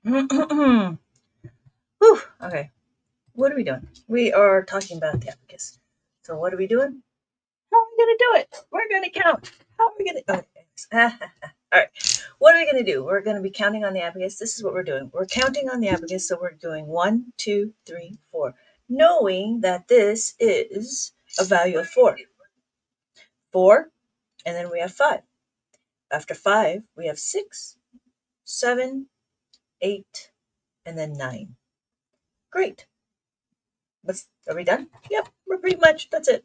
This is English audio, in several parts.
Whew, okay, what are we doing? We are talking about the abacus. So what are we doing? How are we going to do it? We're going to count. How are we going to? Okay. All right. What are we going to do? We're going to be counting on the abacus. This is what we're doing. We're counting on the abacus. So we're doing 1, 2, 3, 4, knowing that this is a value of 4. 4, and then we have 5. After 5, we have 6, 7, 8, and then 9. Great. Are we done? Yep, we're pretty much. That's it.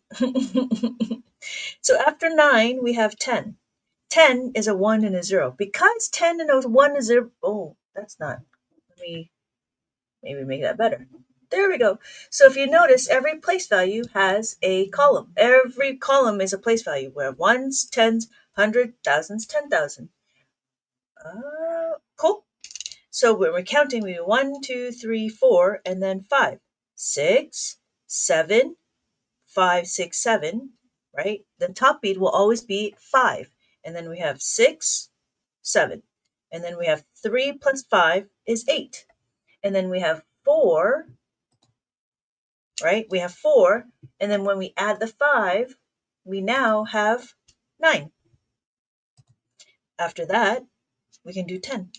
So after 9, we have 10. 10 is a 1 and a 0. Because 10 and a 1 is 0. Oh, that's not. Let me maybe make that better. There we go. So if you notice, every place value has a column. Every column is a place value. We have ones, tens, hundred, thousands, 10,000. Cool. So when we're counting, we do 1, 2, 3, 4, and then 5. 6, 7, 5, 6, 7, right? The top bead will always be 5. And then we have 6, 7. And then we have 3 plus 5 is 8. And then we have 4, right? We have 4. And then when we add the 5, we now have 9. After that, we can do 10.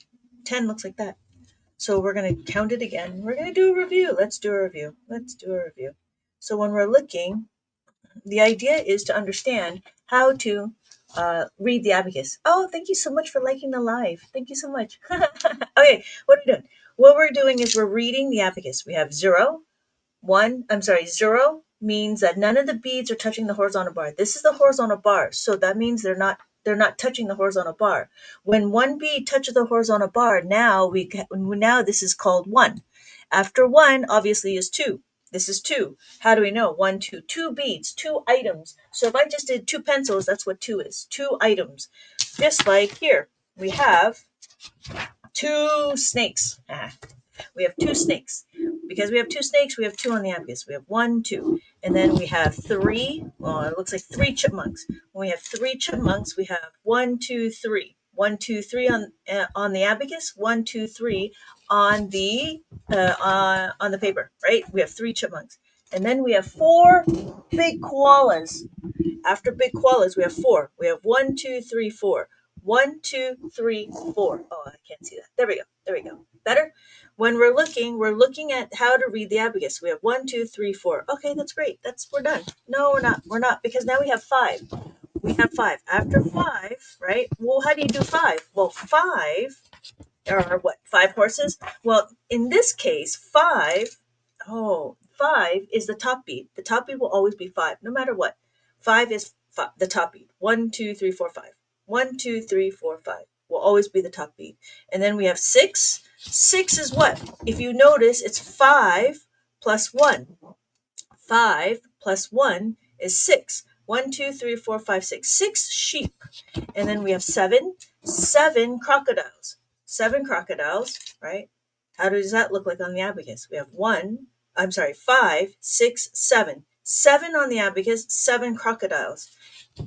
10 looks like that. So we're going to count it again. We're going to do a review. Let's do a review. Let's do a review. So when we're looking, the idea is to understand how to read the abacus. Oh, thank you so much for liking the live. Thank you so much. Okay, what are we doing? What we're doing is we're reading the abacus. We have 0, 1, 0 means that none of the beads are touching the horizontal bar. This is the horizontal bar, so that means they're not touching the horizontal bar. When one bead touches the horizontal bar, now this is called 1. After 1, obviously, is 2. This is 2. How do we know? 1, 2, 2 beads, 2 items. So if I just did 2 pencils, that's what 2 is. 2 items. Just like here, we have 2 snakes. We have 2 snakes. Because we have 2 snakes, we have 2 on the abacus. We have 1, 2. And then we have 3. Well, it looks like 3 chipmunks. When we have 3 chipmunks, we have 1, 2, 3. 1, 2, 3 on the abacus. 1, 2, 3 on the paper. Right? We have 3 chipmunks. And then we have 4 big koalas. After big koalas, we have 4. We have 1, 2, 3, 4. 1, 2, 3, 4. Oh, I can't see that. There we go. There we go. Better? When we're looking at how to read the abacus. We have 1, 2, 3, 4. Okay, that's great. We're done. No, we're not. We're not, because now we have 5. We have 5. After 5, right? Well, how do you do 5? Well, 5 are what? 5 horses? Well, in this case, 5. Oh, 5 is the top bead. The top bead will always be 5, no matter what. 5 is the top bead. 1, 2, 3, 4, 5. 1, 2, 3, 4, 5 will always be the top bead. And then we have 6. 6 is what? If you notice, it's 5 plus 1. 5 plus 1 is 6. 1, 2, 3, 4, 5, 6. 6 sheep. And then we have 7. 7 crocodiles. 7 crocodiles, right? How does that look like on the abacus? We have 5, 6, 7. 7 on the abacus, 7 crocodiles.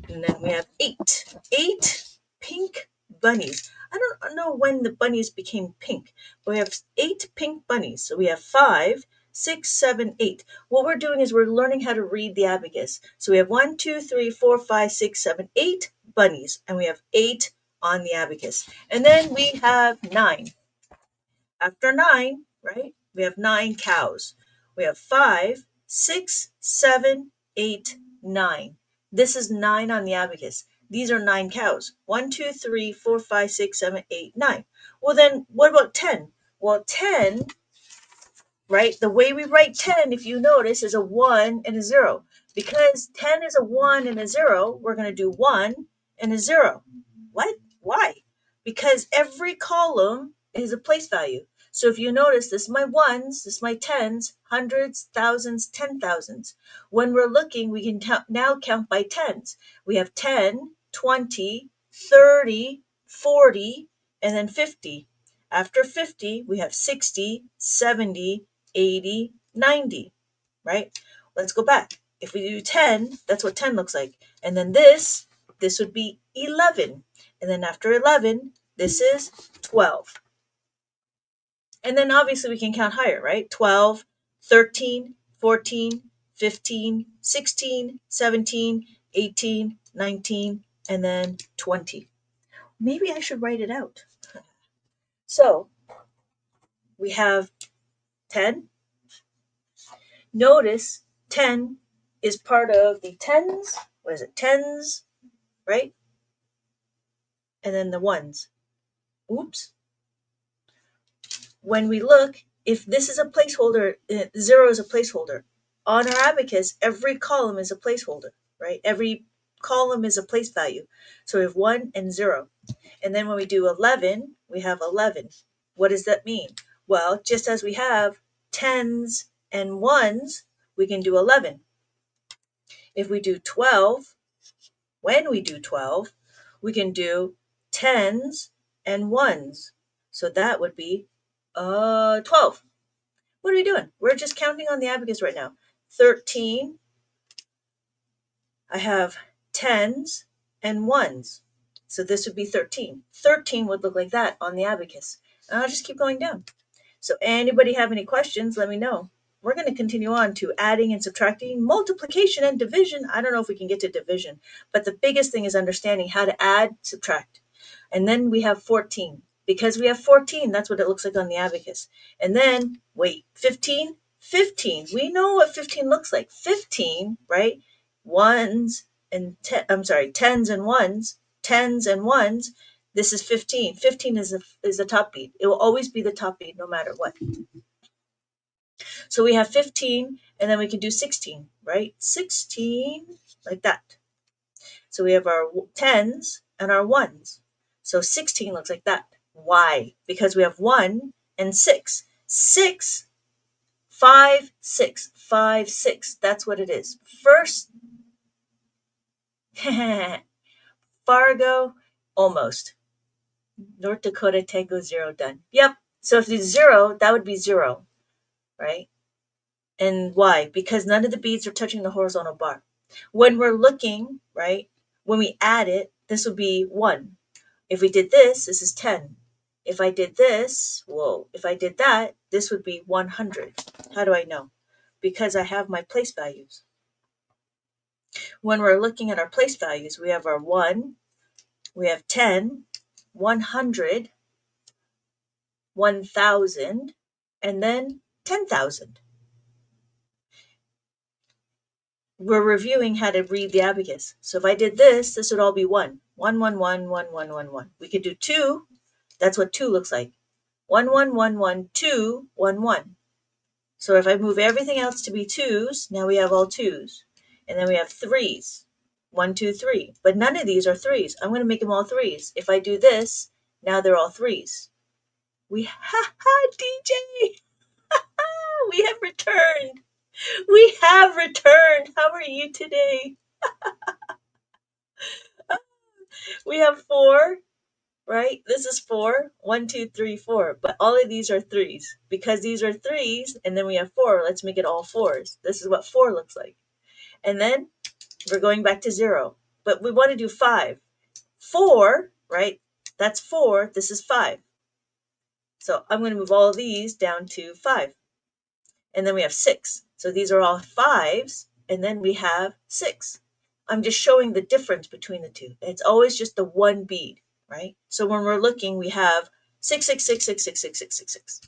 And then we have 8. 8 pink bunnies. I don't know when the bunnies became pink, but we have 8 pink bunnies. So we have 5, 6, 7, 8. What we're doing is we're learning how to read the abacus. So we have 1, 2, 3, 4, 5, 6, 7, 8 bunnies, and we have 8 on the abacus. And then we have 9. After 9, right, we have 9 cows. We have 5, 6, 7, 8, 9. This is 9 on the abacus. These are 9 cows. 1, 2, 3, 4, 5, 6, 7, 8, 9. Well, then what about 10? Well, 10, right, the way we write 10, if you notice, is a 1 and a 0. Because 10 is a 1 and a 0, we're going to do 1 and a 0. What? Why? Because every column is a place value. So if you notice, this is my ones, this is my tens, hundreds, thousands, 10,000s. When we're looking, we can now count by tens. We have 10, 20, 30, 40, and then 50. After 50, we have 60, 70, 80, 90, right? Let's go back. If we do 10, that's what 10 looks like. And then this would be 11. And then after 11, this is 12. And then obviously we can count higher, right? 12, 13, 14, 15, 16, 17, 18, 19, and then 20. Maybe I should write it out. So we have 10. Notice 10 is part of the tens. What is it? Tens, right? And then the ones. Oops. When we look, if this is a placeholder, 0 is a placeholder. On our abacus, every column is a placeholder, right? Every column is a place value. So we have 1 and 0. And then when we do 11, we have 11. What does that mean? Well, just as we have tens and ones, we can do 11. If we do 12, when we do 12, we can do tens and ones. So that would be 12. What are we doing? We're just counting on the abacus right now. 13. I have tens and ones. So this would be 13. 13 would look like that on the abacus. And I'll just keep going down. So anybody have any questions, let me know. We're going to continue on to adding and subtracting, multiplication and division. I don't know if we can get to division, but the biggest thing is understanding how to add, subtract. And then we have 14. Because we have 14, that's what it looks like on the abacus. And then, wait, 15? 15. We know what 15 looks like. 15, right? Ones and tens and ones. Tens and ones. This is 15. 15 is the top bead. It will always be the top bead no matter what. So we have 15, and then we can do 16, right? 16, like that. So we have our tens and our ones. So 16 looks like that. Why? Because we have 1 and 6. 6, 5, 6. 5, 6. That's what it is. First, Fargo, almost. North Dakota Tango 0 done. Yep. So if it's 0, that would be 0, right? And why? Because none of the beads are touching the horizontal bar. When we're looking, right, when we add it, this would be 1. If we did this, this is 10. If I did this, if I did that, this would be 100. How do I know? Because I have my place values. When we're looking at our place values, we have our 1, we have 10, 100, 1,000, and then 10,000. We're reviewing how to read the abacus. So if I did this, this would all be 1. 1, 1, 1, 1, 1, 1, 1. We could do 2. That's what 2 looks like. 1, 1, 1, 1, 2, 1, 1. So if I move everything else to be 2s, now we have all 2s. And then we have 3s. 1, 2, 3. But none of these are 3s. I'm going to make them all 3s. If I do this, now they're all 3s. DJ! We have returned. We have returned. How are you today? We have 4, right? This is 4. 1, 2, 3, 4. But all of these are 3s. Because these are 3s, and then we have 4. Let's make it all 4s. This is what 4 looks like. And then we're going back to 0. But we want to do 5. 4, right? That's 4. This is 5. So I'm going to move all of these down to 5. And then we have 6. So these are all 5s. And then we have 6. I'm just showing the difference between the two. It's always just the one bead, right? So when we're looking, we have 6, 6, 6, 6, 6, 6, 6, 6, 6.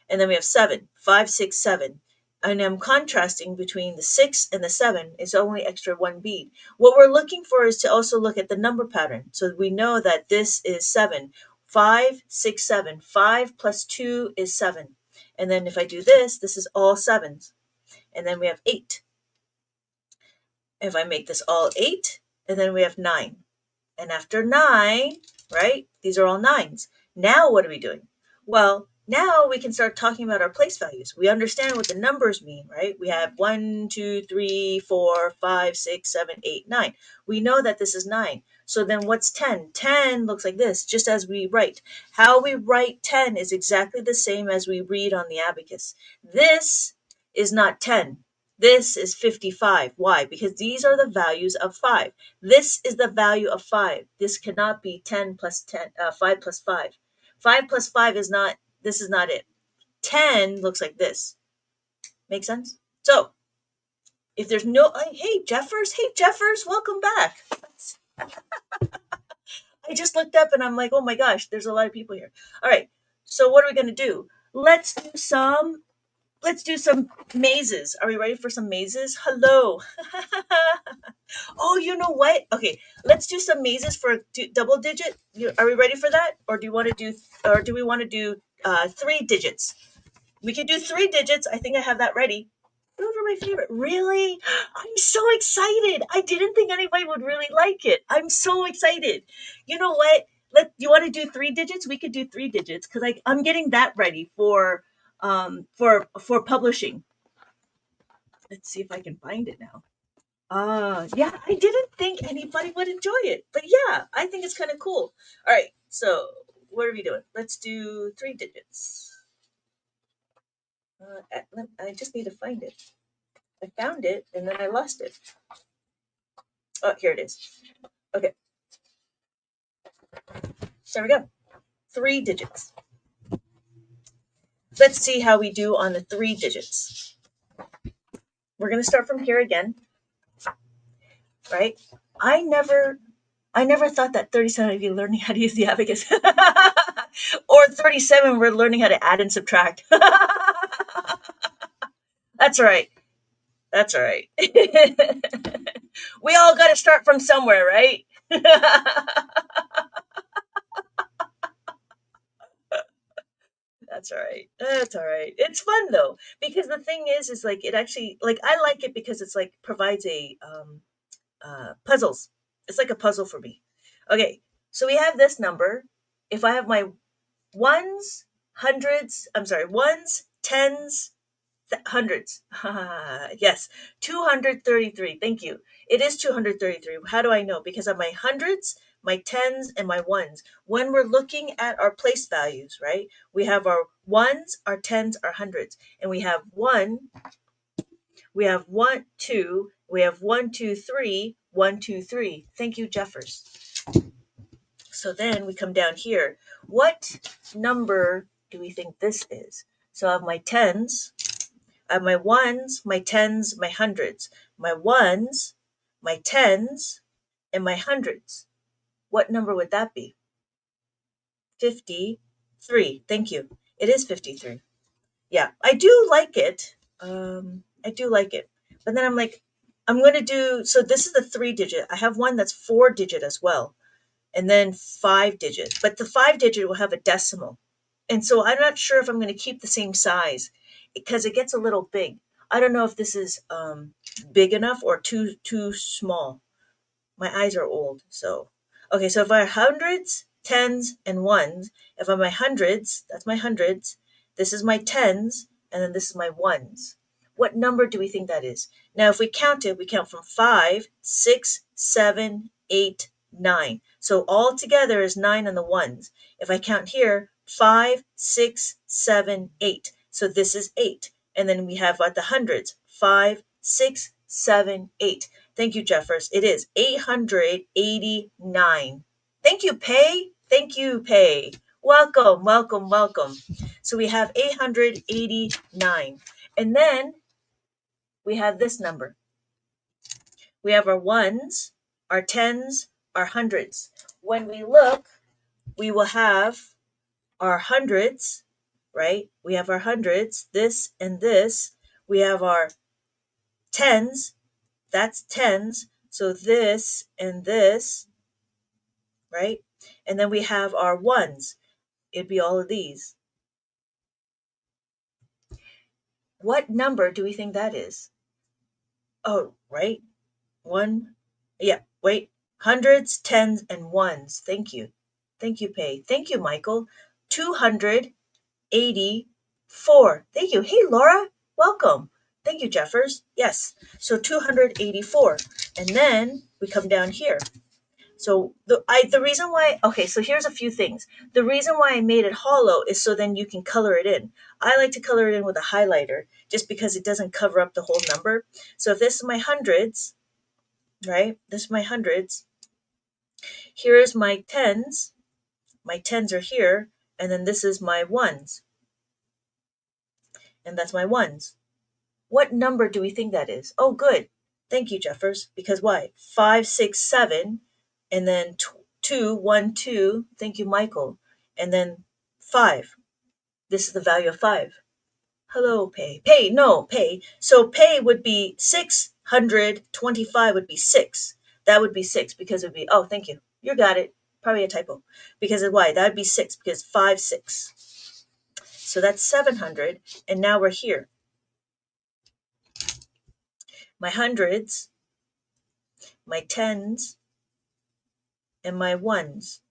And then we have 7, 5, 6, 7. And I'm contrasting between the 6 and the 7. It's only extra one bead. What we're looking for is to also look at the number pattern. So we know that this is 7. 5, 6, 7. 5 plus 2 is 7. And then if I do this, this is all 7s. And then we have 8. If I make this all 8, and then we have 9. And after 9, right, these are all 9s. Now what are we doing? Well, now we can start talking about our place values. We understand what the numbers mean, right? We have 1, 2, 3, 4, 5, 6, 7, 8, 9. We know that this is 9. So then what's 10? 10 looks like this, just as we write. How we write 10 is exactly the same as we read on the abacus. This is not 10. This is 55. Why? Because these are the values of 5. This is the value of 5. This cannot be 10 plus 10, 5 plus 5. 5 plus 5 is not, this is not it. 10 looks like this. Make sense? So if there's no, hey Jeffers, welcome back. I just looked up and I'm like, oh my gosh, there's a lot of people here. All right, so what are we gonna do? Let's do some mazes. Are we ready for some mazes? Hello. Oh, you know what? Okay, let's do some mazes for double digit. Are we ready for that, or do we want to do 3 digits? We can do 3 digits. I think I have that ready. Those are my favorite. Really? I'm so excited. I didn't think anybody would really like it. I'm so excited. You know what? You want to do 3 digits? We could do 3 digits because I'm getting that ready for publishing. Let's see if I can find it now. Yeah, I didn't think anybody would enjoy it, but yeah, I think it's kind of cool. All right, so what are we doing? Let's do 3 digits. I just need to find it. I found it and then I lost it. Oh, here it is. Okay, so there we go. 3 digits. Let's see how we do on the 3 digits. We're gonna start from here again, right? I never I never thought that 37 would be learning how to use the abacus. Or 37 we're learning how to add and subtract. That's all right. That's all right. We all got to start from somewhere, right? That's all right. That's all right. It's fun though because the thing is like it actually like I like it because it's like provides a puzzles. It's like a puzzle for me. Okay, so we have this number. If I have my ones, hundreds, I'm sorry, ones, tens, hundreds. Yes, 233. Thank you. It is 233. How do I know? Because of my hundreds, my tens, and my ones. When we're looking at our place values, right? We have our ones, our tens, our hundreds. And we have one, two, we have 1, 2, 3, 1, 2, 3. Thank you, Jeffers. So then we come down here. What number do we think this is? So I have my tens, I have my ones, my tens, my hundreds. My ones, my tens, and my hundreds. What number would that be? 53. Thank you. It is 53. Yeah, I do like it. I do like it. But then I'm like, I'm going to do, so this is the 3 digit. I have one that's 4 digit as well. And then 5 digit. But the 5 digit will have a decimal. And so I'm not sure if I'm going to keep the same size because it gets a little big. I don't know if this is big enough or too small. My eyes are old, so okay. So if I have hundreds, tens, and ones, if I'm my hundreds, that's my hundreds. This is my tens, and then this is my ones. What number do we think that is? Now, if we count it, we count from 5, 6, 7, 8, 9. So all together is 9 on the ones. If I count here, 5, 6, 7, 8. So this is 8. And then we have at the hundreds, 5, 6, 7, 8. Thank you, Jeffers. It is 889. Thank you, Pay. Thank you, Pay. Welcome, welcome, welcome. So we have 889. And then we have this number. We have our ones, our tens, our hundreds. When we look, we will have our hundreds, right? We have our hundreds, this and this. We have our tens, that's tens. So this and this, right? And then we have our ones. It'd be all of these. What number do we think that is? Oh, right. One. Yeah, wait. Hundreds, tens, and ones. Thank you. Thank you, Pay. Thank you, Michael. 284. Thank you. Hey, Laura. Welcome. Thank you, Jeffers. Yes. So 284. And then we come down here. So the reason why, okay, so here's a few things. The reason why I made it hollow is so then you can color it in. I like to color it in with a highlighter just because it doesn't cover up the whole number. So if this is my hundreds, right? This is my hundreds. Here is my tens. My tens are here, and then this is my ones. and that's my ones. What number do we think that is? Oh, good. Thank you, Jeffers. Because why? 5, 6, 7, and then 2, 1, 2. Thank you, Michael. And then 5. This is the value of 5. Hello, pay. Pay, no, pay. So pay would be 625 would be 6. That would be 6 because it would be, oh, thank you. You got it. Probably a typo. Because of why? That would be 6 because 5, 6. So that's 700. And now we're here. My hundreds, my tens, and my ones.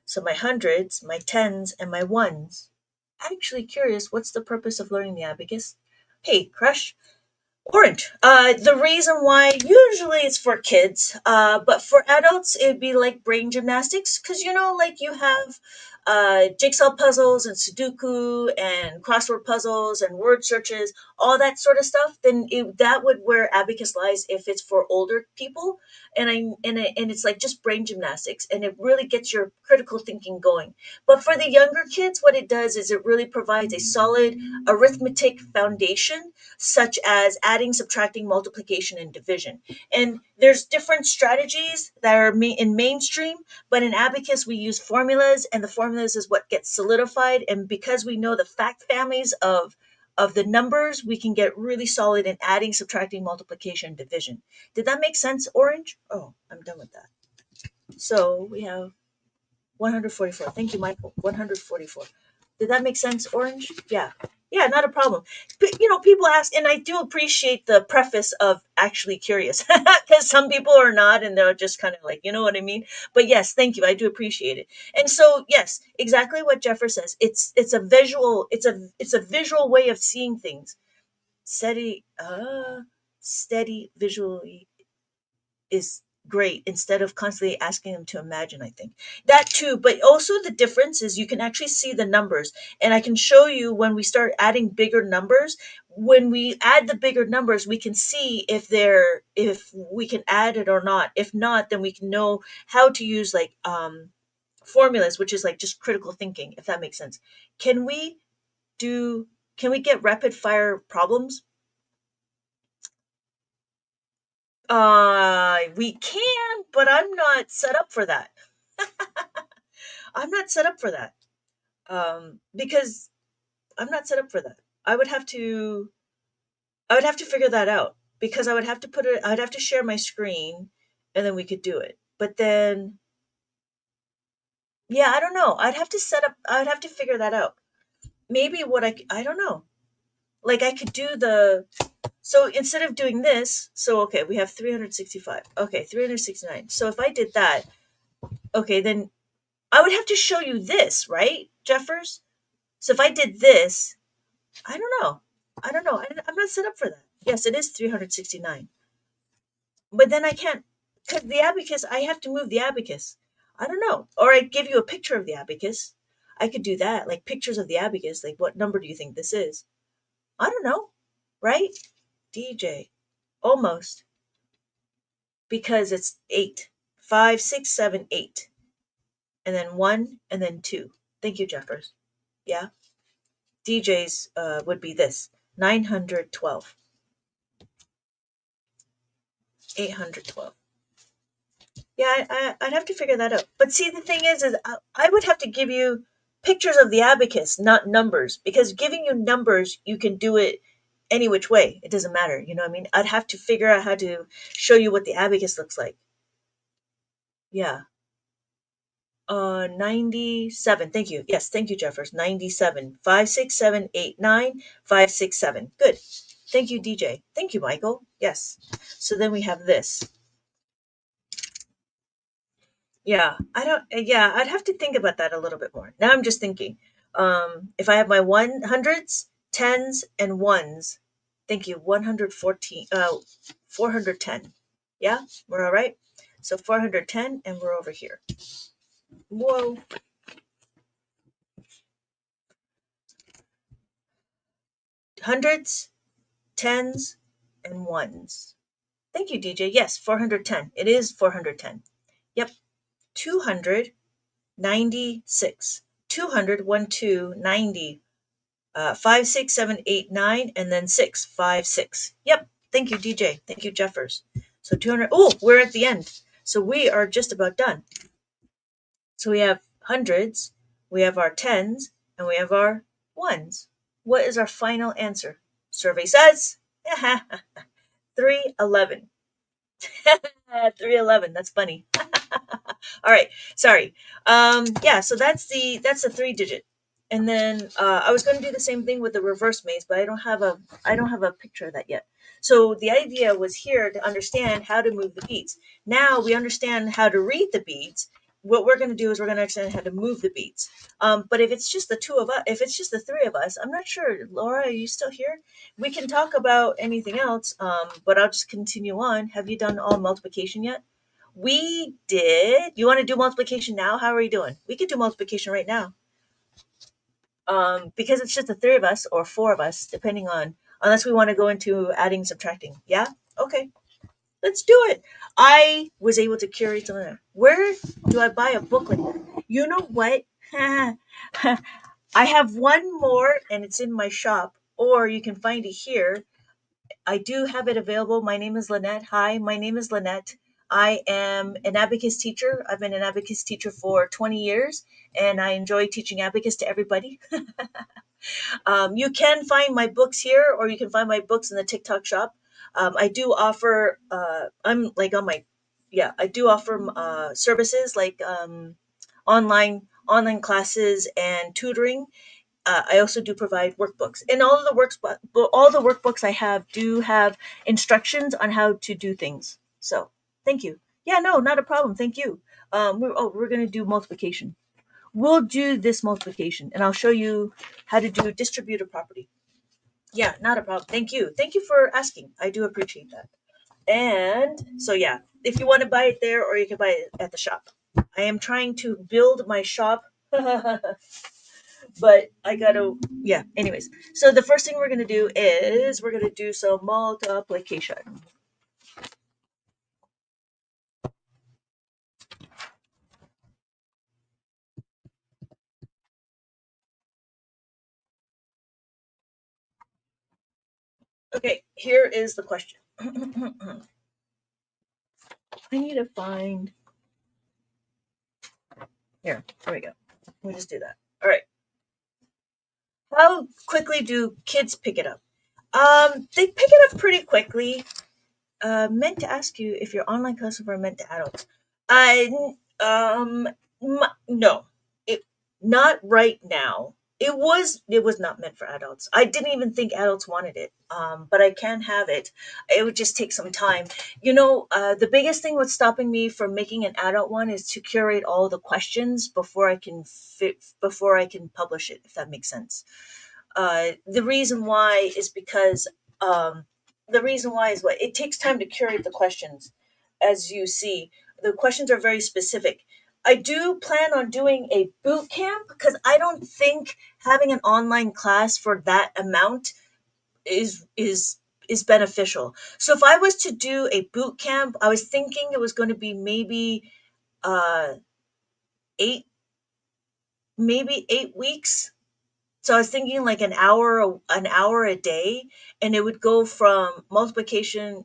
So my hundreds, my tens, and my ones. Actually curious, what's the purpose of learning the abacus? Hey, Crush, Orange. The reason why usually it's for kids, but for adults it'd be like brain gymnastics because like you have jigsaw puzzles and Sudoku and crossword puzzles and word searches, all that sort of stuff. Then that would where abacus lies if it's for older people, and it's like just brain gymnastics, and it really gets your critical thinking going. But for the younger kids, what it does is it really provides a solid arithmetic foundation such as adding, subtracting, multiplication, and division. And there's different strategies that are in mainstream, but in abacus we use formulas, and the formulas is what gets solidified. And because we know the fact families of the numbers, we can get really solid in adding, subtracting, multiplication, and division. Did that make sense, Orange? Oh, I'm done with that. So we have 144. Thank you, Michael. 144. Did that make sense, Orange? Yeah. Yeah, not a problem. But, people ask, and I do appreciate the preface of actually curious because some people are not, and they're just kind of like, you know what I mean? But yes, thank you. I do appreciate it. And so, yes, exactly what Jeffer says. It's a visual way of seeing things. Steady visually is great instead of constantly asking them to imagine. I think that too, but also the difference is you can actually see the numbers, and I can show you when we start adding bigger numbers. When we add the bigger numbers, we can see if we can add it or not. If not, then we can know how to use like formulas, which is like just critical thinking, if that makes sense. Can we do can we get rapid fire problems? We can, but I'm not set up for that. I'm not set up for that. Because I'm not set up for that. I would have to I would have to figure that out because I'd have to share my screen and then we could do it. But then yeah, I don't know. I'd have to figure that out. Maybe I don't know. Like I could do the so instead of doing this, so okay, we have 365. Okay, 369. So if I did that, okay, then I would have to show you this, right, Jeffers? So if I did this, I don't know. I don't know. I'm not set up for that. Yes, it is 369. But then I can't, because the abacus, I have to move the abacus. I don't know. Or I give you a picture of the abacus. I could do that, like pictures of the abacus. Like, what number do you think this is? I don't know, right? DJ. Almost. Because it's 8. 5, 6, 7, 8. And then 1, and then 2. Thank you, Jeffers. Yeah. DJ's would be this 912, 812. Yeah, I'd have to figure that out. But see, the thing is I would have to give you pictures of the abacus, not numbers, because giving you numbers, you can do it any which way. It doesn't matter. You know what I mean? I'd have to figure out how to show you what the abacus looks like. Yeah. 97. Thank you. Yes, thank you, Jeffers. 97. 5, 6, 7, 8, 9, 5, 6, 7. Good. Thank you, DJ. Thank you, Michael. Yes. So then we have this. Yeah, I don't. Yeah, I'd have to think about that a little bit more. Now I'm just thinking. If I have my hundreds, tens, and ones, thank you. 114. 410. Yeah, we're all right. So 410, and we're over here. Whoa. Hundreds, tens, and ones. Thank you, DJ. Yes, 410. It is 410. Yep. 296. 200, 1, 2, 90. 5, 6, 7, 8, 9, and then 6, 5, 6. Yep. Thank you, DJ. Thank you, Jeffers. So 200. Oh, we're at the end. So we are just about done. So we have hundreds, we have our tens, and we have our ones. What is our final answer? Survey says 311. 311. That's funny. All right, sorry. Yeah, so that's the 3 digit. And then I was going to do the same thing with the reverse maze, but I don't have a picture of that yet. So the idea was here to understand how to move the beads. Now we understand how to read the beads. What we're going to do is we're going to understand how to move the beads. But if it's just the two of us, if it's just the three of us, I'm not sure. Laura, are you still here? We can talk about anything else, but I'll just continue on. Have you done all multiplication yet? We did. You want to do multiplication now? How are you doing? We could do multiplication right now. Because it's just the three of us or four of us, depending on, unless we want to go into adding, subtracting. Yeah? Okay. Let's do it. I was able to curate some of them. Where do I buy a book like that? You know what? I have one more and it's in my shop, or you can find it here. I do have it available. My name is Lynette. Hi, my name is Lynette. I am an abacus teacher. I've been an abacus teacher for 20 years, and I enjoy teaching abacus to everybody. You can find my books here, or you can find my books in the TikTok shop. I do offer, I'm like on my, yeah, I do offer services like online classes and tutoring. I also do provide workbooks, and all the workbooks I have do have instructions on how to do things. So, thank you. Yeah, no, not a problem. Thank you. We're going to do multiplication. We'll do this multiplication, and I'll show you how to do distributive property. Yeah, not a problem. Thank you. Thank you for asking. I do appreciate that. And so, yeah, if you want to buy it there, or you can buy it at the shop. I am trying to build my shop. But I gotta, yeah, anyways. So the first thing we're gonna do is we're gonna do some multiplication. Okay, here is the question. I need to find, here we go. We'll just do that. All right. How quickly do kids pick it up? They pick it up pretty quickly. Meant to ask you if your online classes were meant to adults. No, it not right now. It was not meant for adults. I didn't even think adults wanted it. But I can have it. It would just take some time. The biggest thing what's stopping me from making an adult one is to curate all the questions before I can publish it. If that makes sense. The reason why is because the reason why is what it takes time to curate the questions. As you see, the questions are very specific. I do plan on doing a boot camp because I don't think having an online class for that amount is beneficial. So if I was to do a boot camp, I was thinking it was going to be uh 8 maybe 8 weeks. So I was thinking like an hour a day, and it would go from multiplication,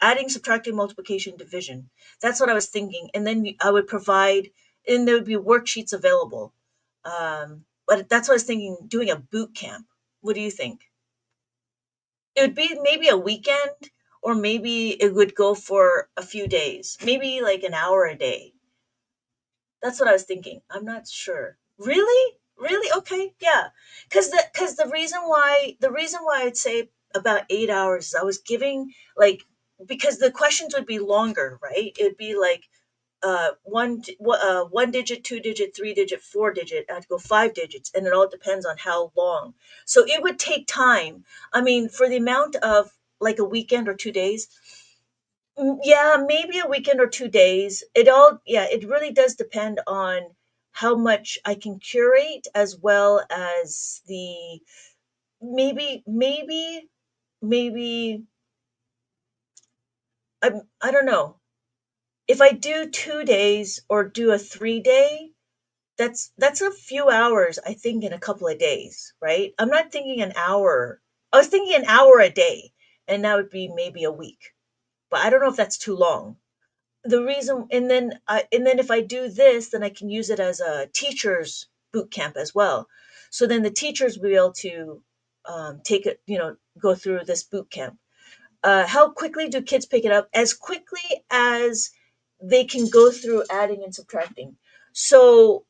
adding, subtracting, multiplication, division. That's what I was thinking, and then I would provide, and there would be worksheets available. But that's what I was thinking, doing a boot camp. What do you think? It would be maybe a weekend, or maybe it would go for a few days, maybe like an hour a day. That's what I was thinking. I'm not sure. Really? Really? Okay. Yeah. Cuz the reason why I'd say about 8 hours is I was giving like, because the questions would be longer, right? It'd be like one digit, two digit, three digit, four digit. I'd go 5 digits, and it all depends on how long. So it would take time. I mean, for the amount of like a weekend or 2 days. Yeah, maybe a weekend or 2 days. Yeah, it really does depend on how much I can curate, as well as the, maybe I don't know. If I do 2 days or do a 3 day, that's a few hours, I think, in a couple of days, right? I'm not thinking an hour. I was thinking an hour a day, and that would be maybe a week. But I don't know if that's too long. The reason, and then if I do this, then I can use it as a teacher's boot camp as well. So then the teachers will be able to take it, go through this boot camp. How quickly do kids pick it up? As quickly as they can go through adding and subtracting. So,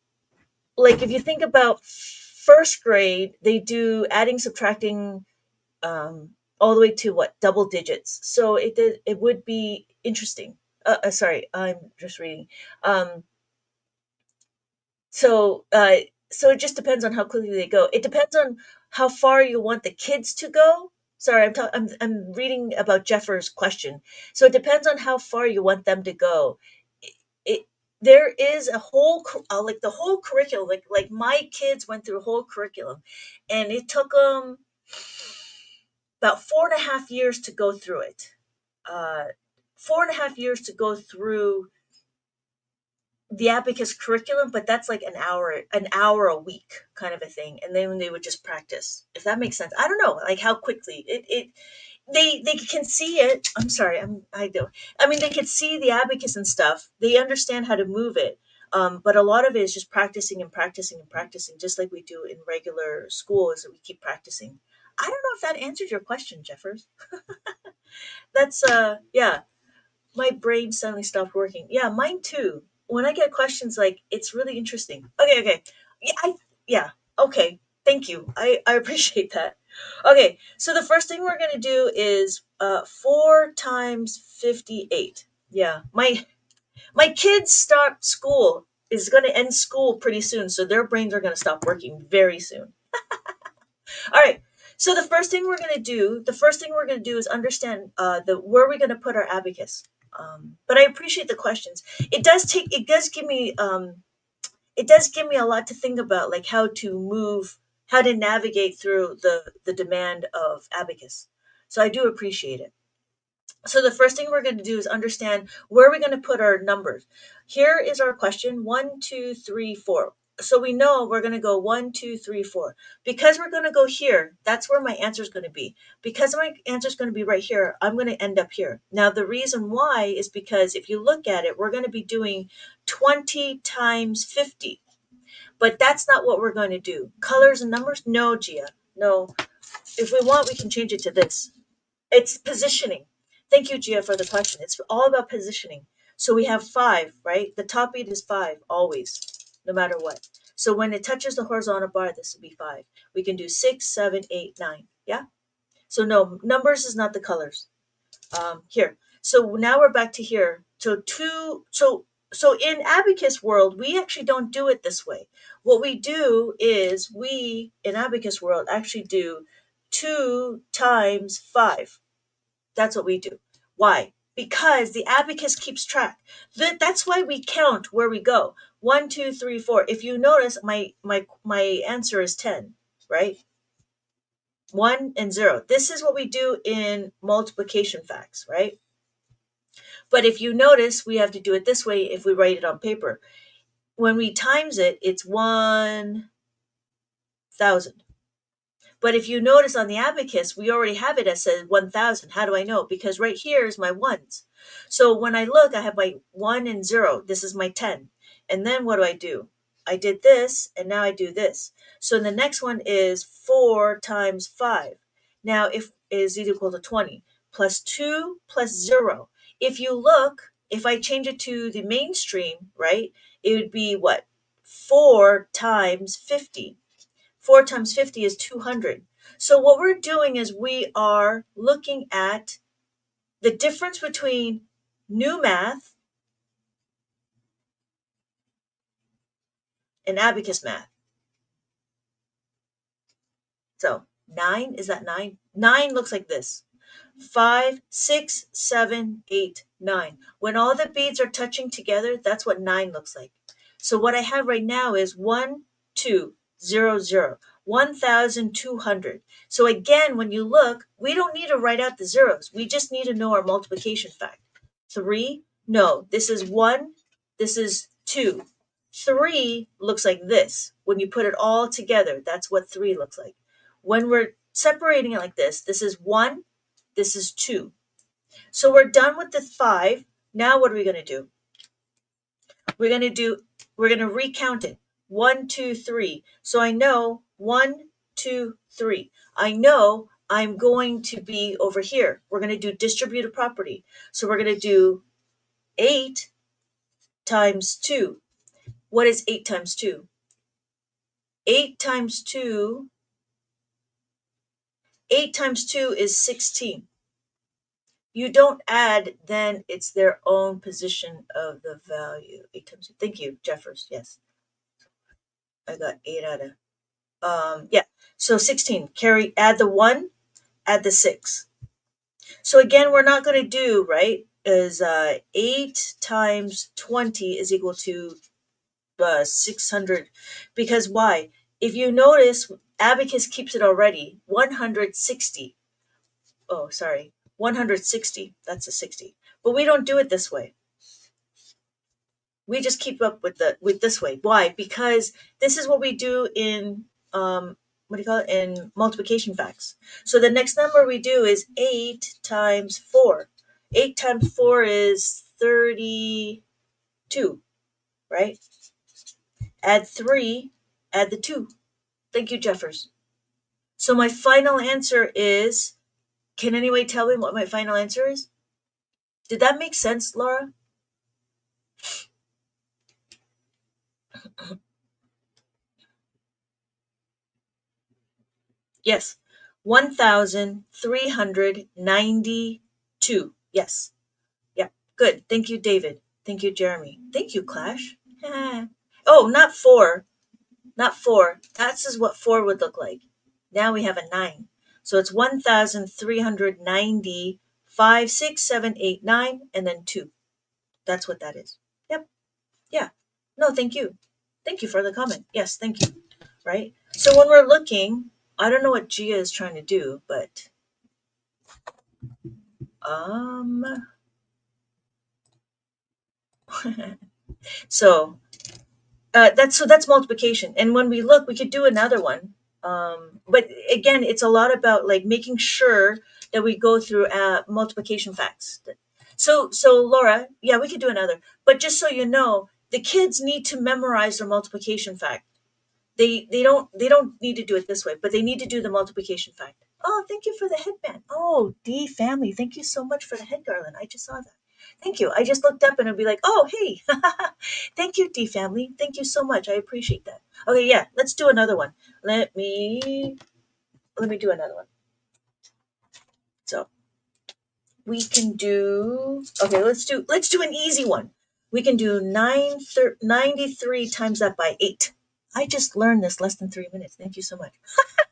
like, if you think about first grade, they do adding, subtracting, all the way to what, double digits. So it would be interesting. Sorry, I'm just reading. Um, so uh, so it just depends on how quickly they go. It depends on how far you want the kids to go. Sorry, I'm reading about Jeffers' question. So it depends on how far you want them to go. It there is a whole like the whole curriculum. Like my kids went through a whole curriculum, and it took them about 4.5 years to go through it. 4.5 years to go through the Abacus curriculum, but that's like an hour a week kind of a thing. And then they would just practice, if that makes sense. I don't know, like how quickly they can see it. I'm sorry, I do. I mean, they could see the abacus and stuff. They understand how to move it. But a lot of it is just practicing and practicing and practicing, just like we do in regular school, is that we keep practicing. I don't know if that answered your question, Jeffers. That's yeah, my brain suddenly stopped working. Yeah, mine too. When I get questions, like, it's really interesting. Okay, okay. Yeah, yeah. Okay. Thank you. I appreciate that. Okay, so the first thing we're gonna do is 4 times 58. Yeah. My kids start school is gonna end school pretty soon, so their brains are gonna stop working very soon. All right. So the first thing we're gonna do is understand the where we're gonna put our abacus. But I appreciate the questions. It does give me a lot to think about, like how to navigate through the demand of abacus. So I do appreciate it. So the first thing we're going to do is understand where we're going to put our numbers. Here is our question: 1, 2, 3, 4. So we know we're going to go 1, 2, 3, 4. Because we're going to go here, that's where my answer is going to be. Because my answer is going to be right here, I'm going to end up here. Now, the reason why is because if you look at it, we're going to be doing 20 times 50. But that's not what we're going to do. Colors and numbers? No, Gia. No. If we want, we can change it to this. It's positioning. Thank you, Gia, for the question. It's all about positioning. So we have five, right? The top beat is five, always, no matter what. So when it touches the horizontal bar, this would be five. We can do 6, 7, 8, 9. Yeah? So no, numbers is not the colors. Here. So now we're back to here. So in abacus world, we actually don't do it this way. What we do is we in abacus world actually do 2 times 5. That's what we do. Why? Because the abacus keeps track. That's why we count where we go. 1, 2, 3, 4. If you notice, my answer is 10, right? 1 and 0. This is what we do in multiplication facts, right? But if you notice, we have to do it this way if we write it on paper. When we times it, it's 1,000. But if you notice on the abacus, we already have it as says 1,000. How do I know? Because right here is my ones. So when I look, I have my 1 and 0. This is my 10. And then what do? I did this, and now I do this. So the next one is 4 times 5. Now, if is equal to 20, plus 2 plus 0. If you look, if I change it to the mainstream, right, it would be what? 4 times 50. 4 times 50 is 200. So what we're doing is we are looking at the difference between new math and abacus math. So 9, is that 9? 9 looks like this. 5, 6, 7, 8, 9. When all the beads are touching together, that's what 9 looks like. So what I have right now is 1, 2, 0, 0. 1,200. So again, when you look, we don't need to write out the zeros. We just need to know our multiplication fact. 3, no, this is 1, this is 2. 3 looks like this. When you put it all together, that's what 3 looks like. When we're separating it like this is 1, this is 2. So we're done with the 5. Now what are we going to do? We're going to recount it. 1, 2, 3. So I know 1, 2, 3. I know I'm going to be over here. We're going to do distributive property. So we're going to do 8 times 2. What is 8 times 2? 8 times 2 8 times 2 is 16. You don't add, then it's their own position of the value. 8 times 2. Thank you, Jeffers. Yes. I got 8 out of yeah. So 16. Add the 1, add the 6. So again, we're not going to do, right? Is 8 times 20 is equal to 600. Because why? If you notice, Abacus keeps it already 160. Oh, sorry, 160. That's a 60. But we don't do it this way. We just keep up with this way. Why? Because this is what we do in what do you call it, in multiplication facts. So the next number we do is 8 times 4. 8 times 4 is 32, right? Add 3, add the 2. Thank you, Jeffers. So my final answer is, can anybody tell me what my final answer is? Did that make sense, Laura? Yes. 1,392. Yes. Yeah. Good. Thank you, David. Thank you, Jeremy. Thank you, Clash. Oh, not 4. Not 4. That's is what 4 would look like. Now we have a 9. So it's 1,390, 5, 6, 7, 8, 9, and then 2. That's what that is. Yep. Yeah. No, thank you. Thank you for the comment. Yes, thank you. Right? So when we're looking, I don't know what Gia is trying to do, but um so that's multiplication. And when we look, we could do another one. But again, it's a lot about like making sure that we go through multiplication facts. So Laura, yeah, we could do another. But just so you know, the kids need to memorize their multiplication fact. They don't need to do it this way, but they need to do the multiplication fact. Oh, thank you for the headband. Oh, D family, thank you so much for the head garland. I just saw that. Thank you. I just looked up and I'd be like, oh, hey, thank you, D family. Thank you so much. I appreciate that. Okay, yeah, let's do another one. Let me do another one. So we can do, okay, let's do an easy one. We can do 93 times that by 8. I just learned this less than 3 minutes. Thank you so much.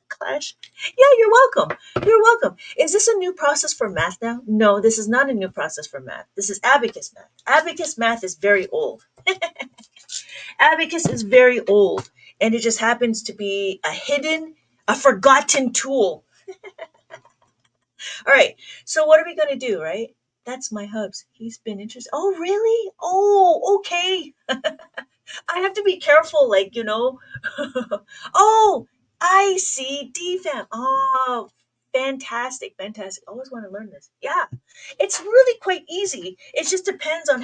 Clash. Yeah, you're welcome. You're welcome. Is this a new process for math now? No, this is not a new process for math. This is Abacus Math. Abacus Math is very old. Abacus is very old, and it just happens to be a forgotten tool. All right, so what are we going to do, right? That's my hubs. He's been interested. Oh, really? Oh, okay. I have to be careful, like, oh, I see DFAM. Oh, fantastic, fantastic. I always want to learn this. Yeah, it's really quite easy. It just depends on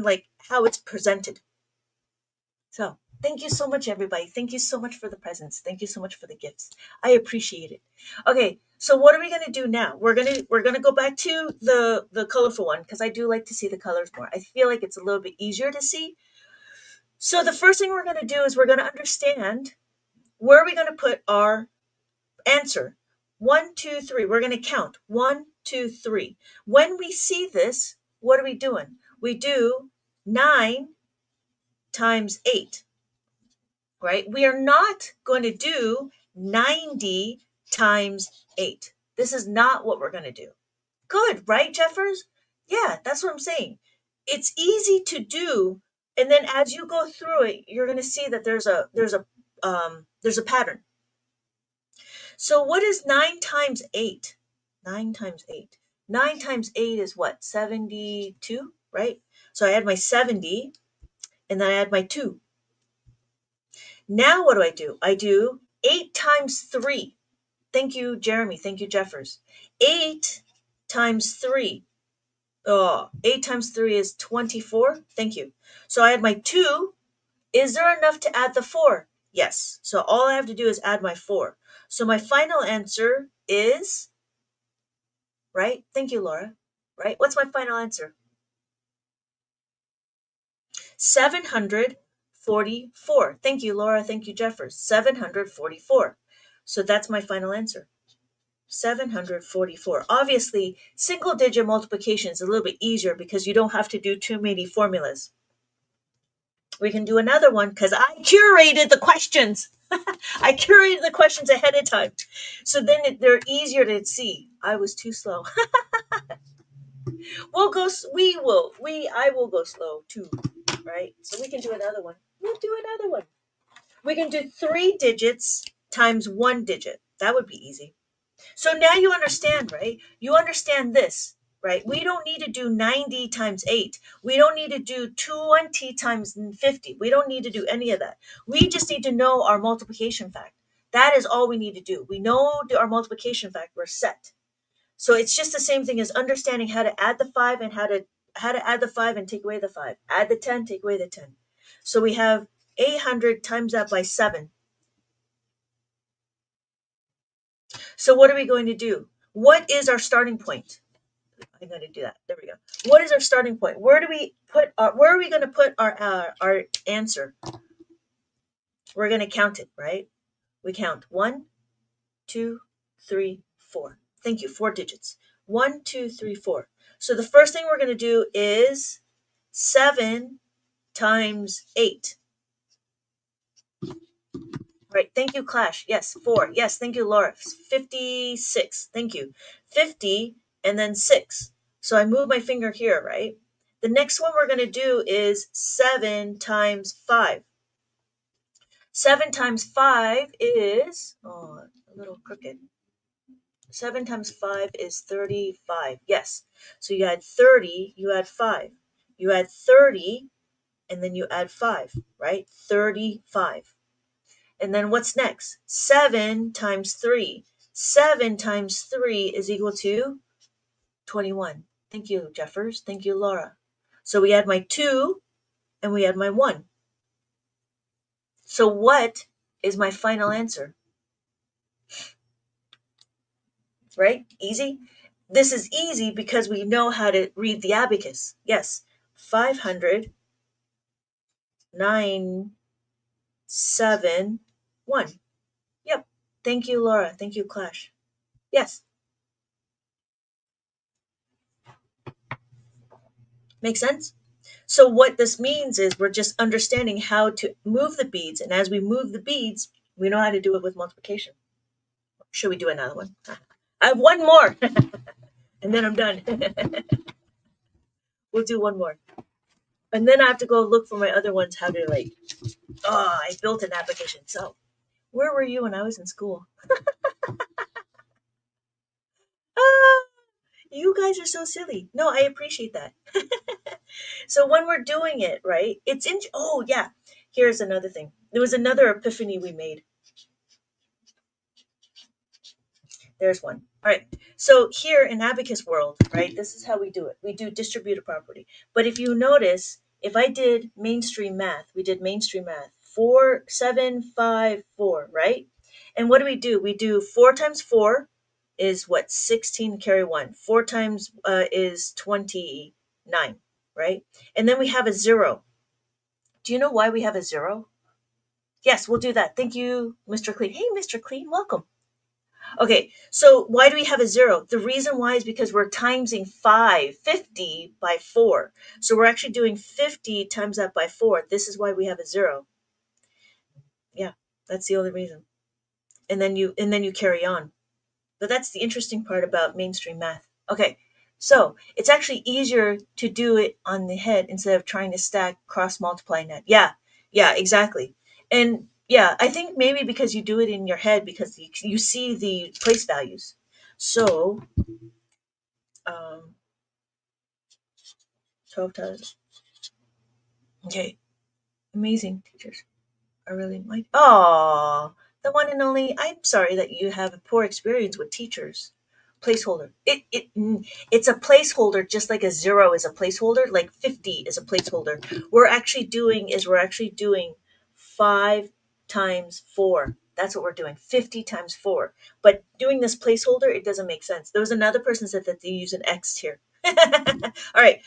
like how it's presented. So thank you so much, everybody. Thank you so much for the presents. Thank you so much for the gifts. I appreciate it. Okay, so what are we gonna do now? We're gonna go back to the colorful one because I do like to see the colors more. I feel like it's a little bit easier to see. So the first thing we're going to do is we're going to understand where are we going to put our answer. 1, 2, 3. We're going to count 1, 2, 3. When we see this, what are we doing? We do 9 times 8, right? We are not going to do 90 times 8. This is not what we're going to do. Good, right, Jeffers? Yeah, that's what I'm saying. It's easy to do, and then as you go through it, you're going to see that there's a pattern. So what is 9 times 8? 9 times 8. 9 times 8 is what? 72, right? So I add my 70, and then I add my 2. Now what do? I do 8 times 3. Thank you, Jeremy. Thank you, Jeffers. 8 times 3. Oh, 8 times 3 is 24. Thank you. So I add my 2. Is there enough to add the 4? Yes. So all I have to do is add my 4. So my final answer is, right? Thank you, Laura. Right? What's my final answer? 744. Thank you, Laura. Thank you, Jeffers. 744. So that's my final answer. 744. Obviously, single digit multiplication is a little bit easier because you don't have to do too many formulas. We can do another one because I curated the questions. I curated the questions ahead of time. So then they're easier to see. I was too slow. I will go slow too, right? So we can do another one. We'll do another one. We can do 3 digits times 1 digit. That would be easy. So now you understand, right? You understand this, right? We don't need to do 90 times 8. We don't need to do 20 times 50. We don't need to do any of that. We just need to know our multiplication fact. That is all we need to do. We know our multiplication fact. We're set. So it's just the same thing as understanding how to add the 5 and how to add the 5 and take away the 5. Add the 10, take away the 10. So we have 800 times that by 7. So what are we going to do? What is our starting point? I'm going to do that. There we go. What is our starting point? Where are we going to put our answer? We're going to count it, right? We count 1, 2, 3, 4. Thank you. 4 digits. 1, 2, 3, 4. So the first thing we're going to do is 7 times 8. Right. Thank you, Clash. Yes, 4. Yes, thank you, Laura. 56. Thank you. 50 and then 6. So I move my finger here, right? The next one we're going to do is 7 times 5. 7 times 5 is, a little crooked. 7 times 5 is 35. Yes. So you add 30, you add 5. You add 30, and then you add 5, right? 35. And then what's next? 7 times 3. 7 times 3 is equal to 21. Thank you, Jeffers. Thank you, Laura. So we add my 2 and we add my 1. So what is my final answer? Right? Easy? This is easy because we know how to read the abacus. Yes. 500, 9, 7, 1. Yep. Thank you, Laura. Thank you, Clash. Yes. Make sense? So what this means is we're just understanding how to move the beads. And as we move the beads, we know how to do it with multiplication. Should we do another one? I have one more and then I'm done. We'll do one more. And then I have to go look for my other ones, how to I built an application. So where were you when I was in school? Ah, you guys are so silly. No, I appreciate that. So when we're doing it, right, oh yeah, here's another thing. There was another epiphany we made. There's one. All right. So here in Abacus world, right, this is how we do it. We do distributed property. But if you notice, if I did mainstream math, we did mainstream math, 4, 7, 5, 4, right? And what do? We do 4 times 4 is what? 16 carry 1. 4 times is 29, right? And then we have a 0. Do you know why we have a 0? Yes, we'll do that. Thank you, Mr. Clean. Hey, Mr. Clean, welcome. Okay, so why do we have a 0? The reason why is because we're timesing 50 by 4. So we're actually doing 50 times that by 4. This is why we have a 0. Yeah, that's the only reason. And then you carry on. But that's the interesting part about mainstream math. Okay, so it's actually easier to do it on the head instead of trying to stack cross multiplying that. Yeah, exactly. And yeah, I think maybe because you do it in your head because you see the place values. So 12 times. Okay. Amazing teachers are really my. Oh, the one and only. I'm sorry that you have a poor experience with teachers. Placeholder. It's a placeholder, just like a 0 is a placeholder. Like 50 is a placeholder. We're actually doing 5 times 4. That's what we're doing. 50 times 4. But doing this placeholder, it doesn't make sense. There was another person said that they use an X here. All right.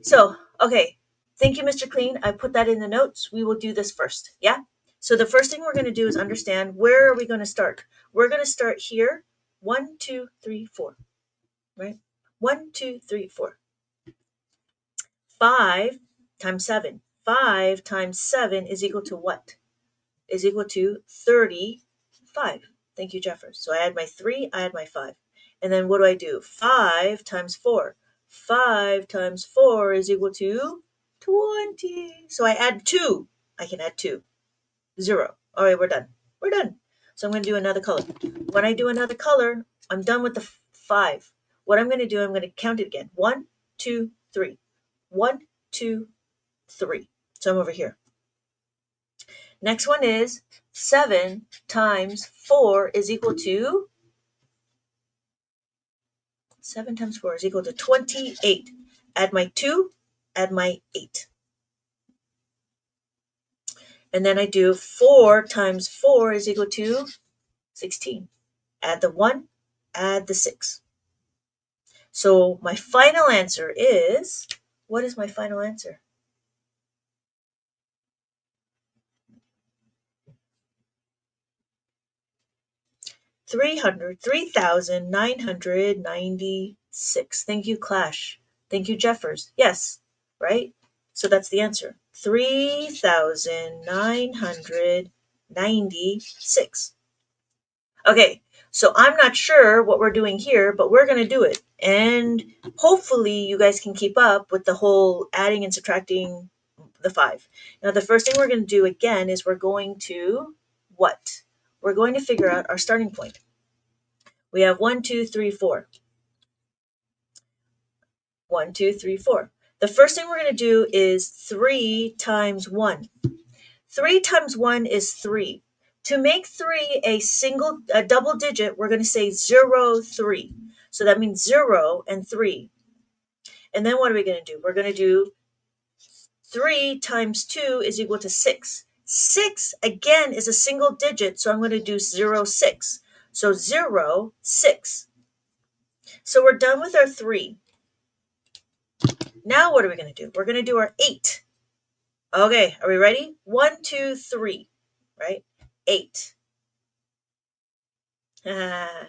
So, okay. Thank you, Mr. Clean. I put that in the notes. We will do this first. Yeah? So the first thing we're going to do is understand, where are we going to start? We're going to start here. 1, 2, 3, 4. Right? 1, 2, 3, 4. 5 times 7. 5 times 7 is equal to what? Is equal to 35. Thank you, Jeffers. So I add my 3, I add my 5. And then what do I do? 5 times 4. 5 times 4 is equal to 20. So I add 2. I can add 2. 0. All right, we're done. We're done. So I'm going to do another color. When I do another color, I'm done with the 5. What I'm going to do, I'm going to count it again. 1, 2, 3. 1, 2, 3. So I'm over here. Next one is 7 times 4 is equal to 7 times 4 is equal to 28. Add my 2, add my 8. And then I do 4 times 4 is equal to 16. Add the 1, add the 6. So my final answer is, what is my final answer? 3,996. Thank you, Clash. Thank you, Jeffers. Yes, right? So that's the answer. 3,996. Okay, so I'm not sure what we're doing here, but we're going to do it. And hopefully you guys can keep up with the whole adding and subtracting the 5. Now, the first thing we're going to do again is we're going to what? We're going to figure out our starting point. We have 1, 2, 3, 4. 1, 2, 3, 4. The first thing we're going to do is 3 times 1. 3 times 1 is 3. To make 3 a double digit, we're going to say 0, 3. So that means 0 and 3. And then what are we going to do? We're going to do 3 times 2 is equal to 6. 6, again, is a single digit, so I'm going to do 0, 6. So 0, 6. So we're done with our 3. Now what are we going to do? We're going to do our 8. Okay, are we ready? 1, 2, 3, right? 8. 8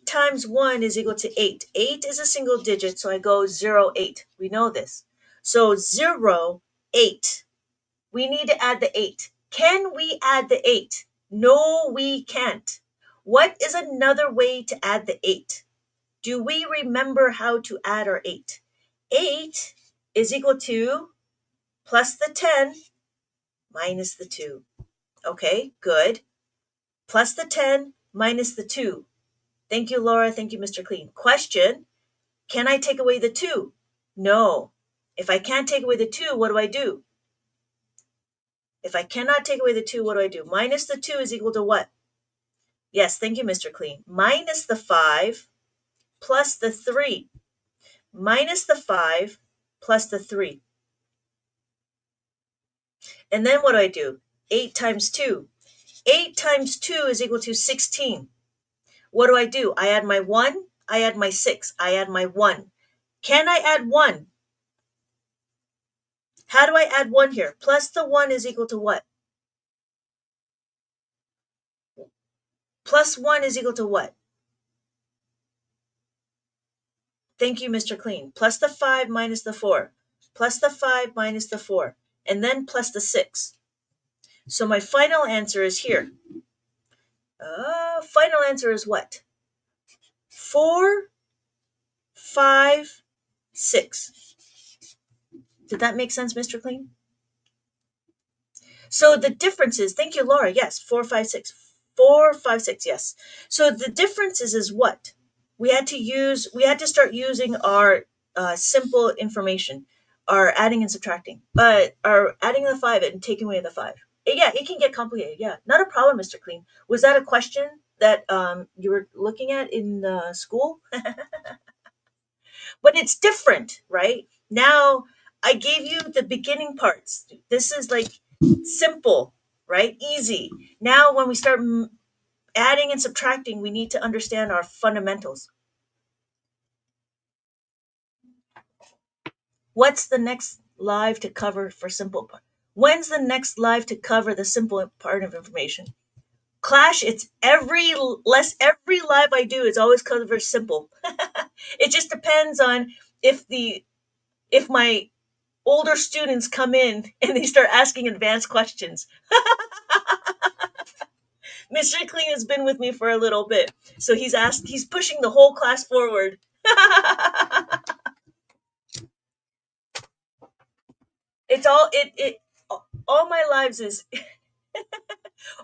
times 1 is equal to 8. 8 is a single digit, so I go 0, 8. We know this. So 0, 8. We need to add the 8. Can we add the 8? No, we can't. What is another way to add the 8? Do we remember how to add our 8? 8 is equal to plus the 10 minus the 2. Okay, good. Plus the 10 minus the 2. Thank you, Laura. Thank you, Mr. Clean. Question, can I take away the 2? No. If I can't take away the 2, what do I do? If I cannot take away the 2, what do I do? Minus the 2 is equal to what? Yes, thank you, Mr. Clean. Minus the 5 plus the 3. Minus the 5 plus the 3. And then what do I do? 8 times 2. 8 times 2 is equal to 16. What do? I add my 1, I add my 6, I add my 1. Can I add 1? How do I add 1 here? Plus the 1 is equal to what? Plus 1 is equal to what? Thank you, Mr. Clean. Plus the 5 minus the 4. Plus the 5 minus the 4. And then plus the 6. So my final answer is here. Final answer is what? 4, 5, 6. Did that make sense, Mr. Clean? So the difference is, thank you, Laura. Yes, 4, 5, 6. 4, 5, 6, yes. So the difference is what? We had to start using our simple information. are adding and subtracting, but are adding the five and taking away the five. Yeah, it can get complicated. Yeah, not a problem, Mr. Clean. Was that a question that you were looking at in school? But it's different, right? Now I gave you the beginning parts. This is like simple, right? Easy. Now, when we start adding and subtracting, we need to understand our fundamentals. What's the next live to cover for simple part? When's the next live to cover the simple part of information? Clash, it's every live I do is always cover simple. It just depends on if the if my older students come in and they start asking advanced questions. Mr. Clean has been with me for a little bit, so he's pushing the whole class forward. It's all my lives is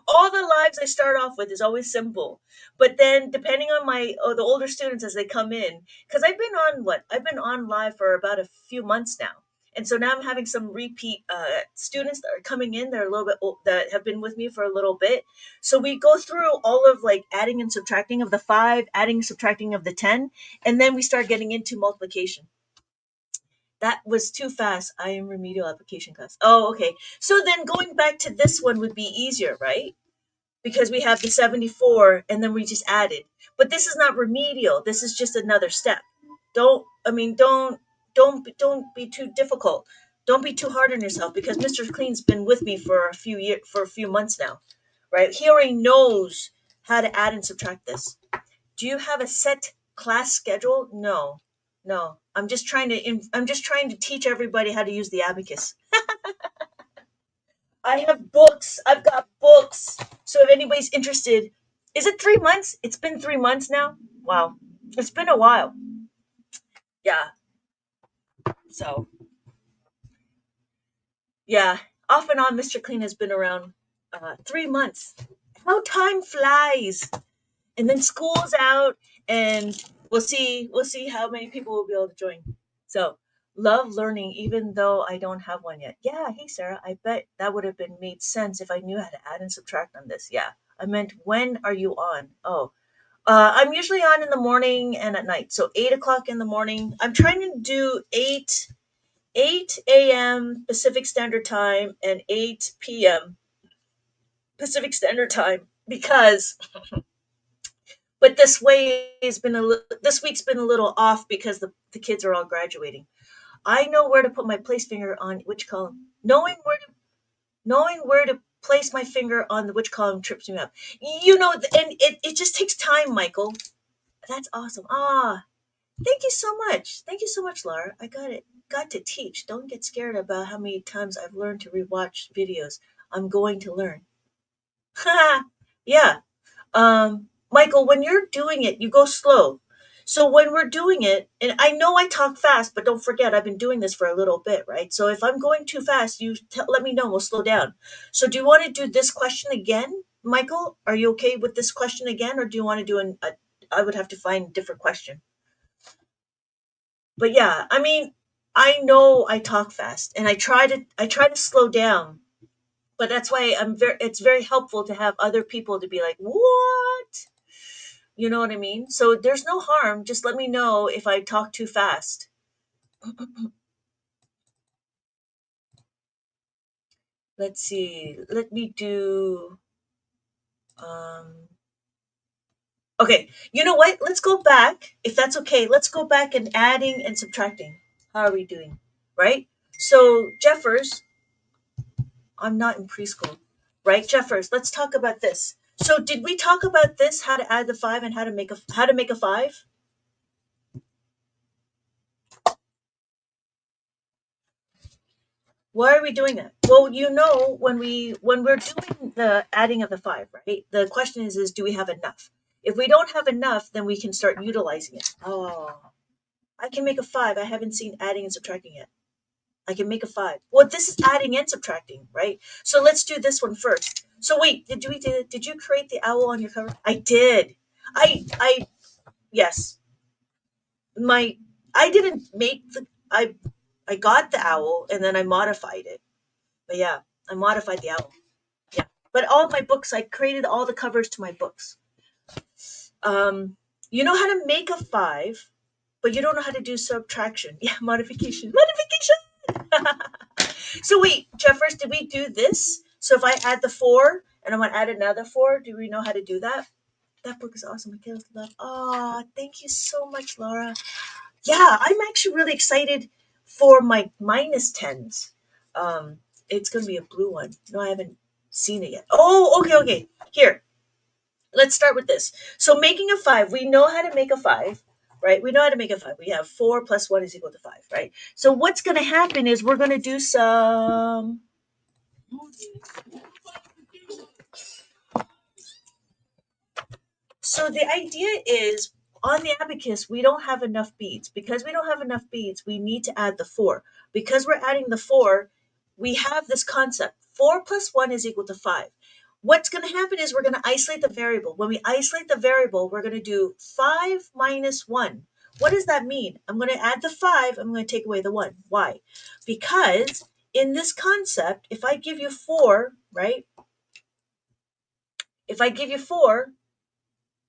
all the lives I start off with is always simple. But then depending on the older students as they come in, because I've been on live for about a few months now. And so now I'm having some repeat students that are coming in that are a little bit old, that have been with me for a little bit. So we go through all of like adding and subtracting of the five, adding and subtracting of the 10, and then we start getting into multiplication. That was too fast. I am remedial application class. Oh, okay. So then going back to this one would be easier, right? Because we have the 74 and then we just added. But this is not remedial. This is just another step. Don't I mean don't be too difficult. Don't be too hard on yourself because Mr. Clean's been with me for a few months now. Right? He already knows how to add and subtract this. Do you have a set class schedule? No. No. I'm just trying to teach everybody how to use the abacus. I have books. I've got books. So if anybody's interested, is it 3 months? It's been 3 months now. Wow, it's been a while. Yeah. So yeah, off and on, Mr. Clean has been around 3 months. How time flies, and then school's out, and we'll see how many people will be able to join. So love learning, even though I don't have one yet. Yeah. Hey, Sarah. I bet that would have been made sense if I knew how to add and subtract on this. Yeah. I meant when are you on? Oh, I'm usually on in the morning and at night. So 8 o'clock in the morning. I'm trying to do eight a.m. Pacific Standard Time and 8 p.m. Pacific Standard Time because but this week's been a little off because the kids are all graduating. I know where to put my place finger on which column. Knowing where to place my finger on the which column trips me up. And it just takes time, Michael. That's awesome. Thank you so much. Thank you so much, Laura. I got to teach. Don't get scared about how many times I've learned to rewatch videos. I'm going to learn. Yeah. Michael, when you're doing it, you go slow. So when we're doing it, and I know I talk fast, but don't forget I've been doing this for a little bit, right? So if I'm going too fast, let me know. We'll slow down. So do you want to do this question again, Michael? Are you okay with this question again, or do you want to do I would have to find a different question. But yeah, I mean, I know I talk fast, and I try to slow down. But that's why it's very helpful to have other people to be like, what? You know what I mean? So there's no harm. Just let me know if I talk too fast. Let's see. Let me do. Um, okay. You know what? Let's go back. If that's okay, let's go back and adding and subtracting. How are we doing? Right? So, Jeffers, I'm not in preschool. Right? Jeffers, let's talk about this. So, did we talk about this? How to add the five and how to make a five? Why are we doing that? Well, when we're doing the adding of the five, right? The question is do we have enough? If we don't have enough, then we can start utilizing it. Oh, I can make a five. I haven't seen adding and subtracting yet. I can make a five. Well, this is adding and subtracting, right? So let's do this one first. So wait, did you create the owl on your cover? I did. I yes. My I didn't make the I I got the owl and then I modified it. But yeah, I modified the owl. Yeah. But all my books, I created all the covers to my books. Um, you know how to make a 5, but you don't know how to do subtraction. Yeah, modification. Modification! So wait, Jeffers, did we do this? So if I add the 4 and I'm going to add another 4, do we know how to do that? That book is awesome. Michaela's love. Oh, thank you so much, Laura. Yeah, I'm actually really excited for my minus 10s. It's going to be a blue one. No, I haven't seen it yet. Oh, okay, okay. Here, let's start with this. So making a 5, we know how to make a 5, right? We know how to make a 5. We have 4 plus 1 is equal to 5, right? So what's going to happen is we're going to do some. So the idea is on the abacus, we don't have enough beads. Because we don't have enough beads, we need to add the 4. Because we're adding the 4, we have this concept. 4 plus 1 is equal to 5. What's going to happen is we're going to isolate the variable. When we isolate the variable, we're going to do 5 minus 1. What does that mean? I'm going to add the 5. I'm going to take away the 1. Why? Because in this concept, if I give you 4, right? If I give you 4,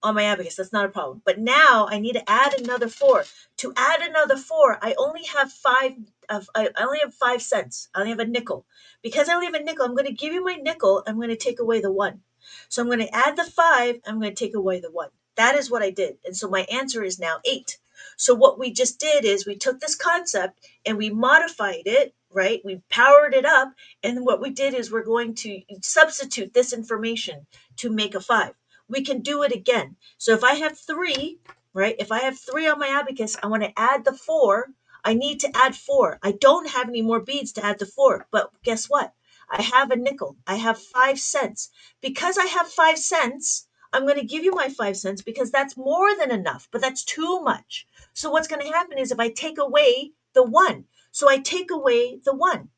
on my abacus, that's not a problem. But now I need to add another 4. To add another 4, I only have 5 cents. I only have a nickel. Because I only have a nickel, I'm going to give you my nickel. I'm going to take away the 1. So I'm going to add the 5. I'm going to take away the 1. That is what I did. And so my answer is now 8. So what we just did is we took this concept and we modified it, right? We powered it up. And what we did is we're going to substitute this information to make a 5. We can do it again. So if I have 3, right? If I have 3 on my abacus, I want to add the 4. I need to add 4. I don't have any more beads to add the 4. But guess what? I have a nickel. I have 5 cents. Because I have 5 cents, I'm going to give you my 5 cents because that's more than enough, but that's too much. So what's going to happen is if I take away the 1, so I take away the 1.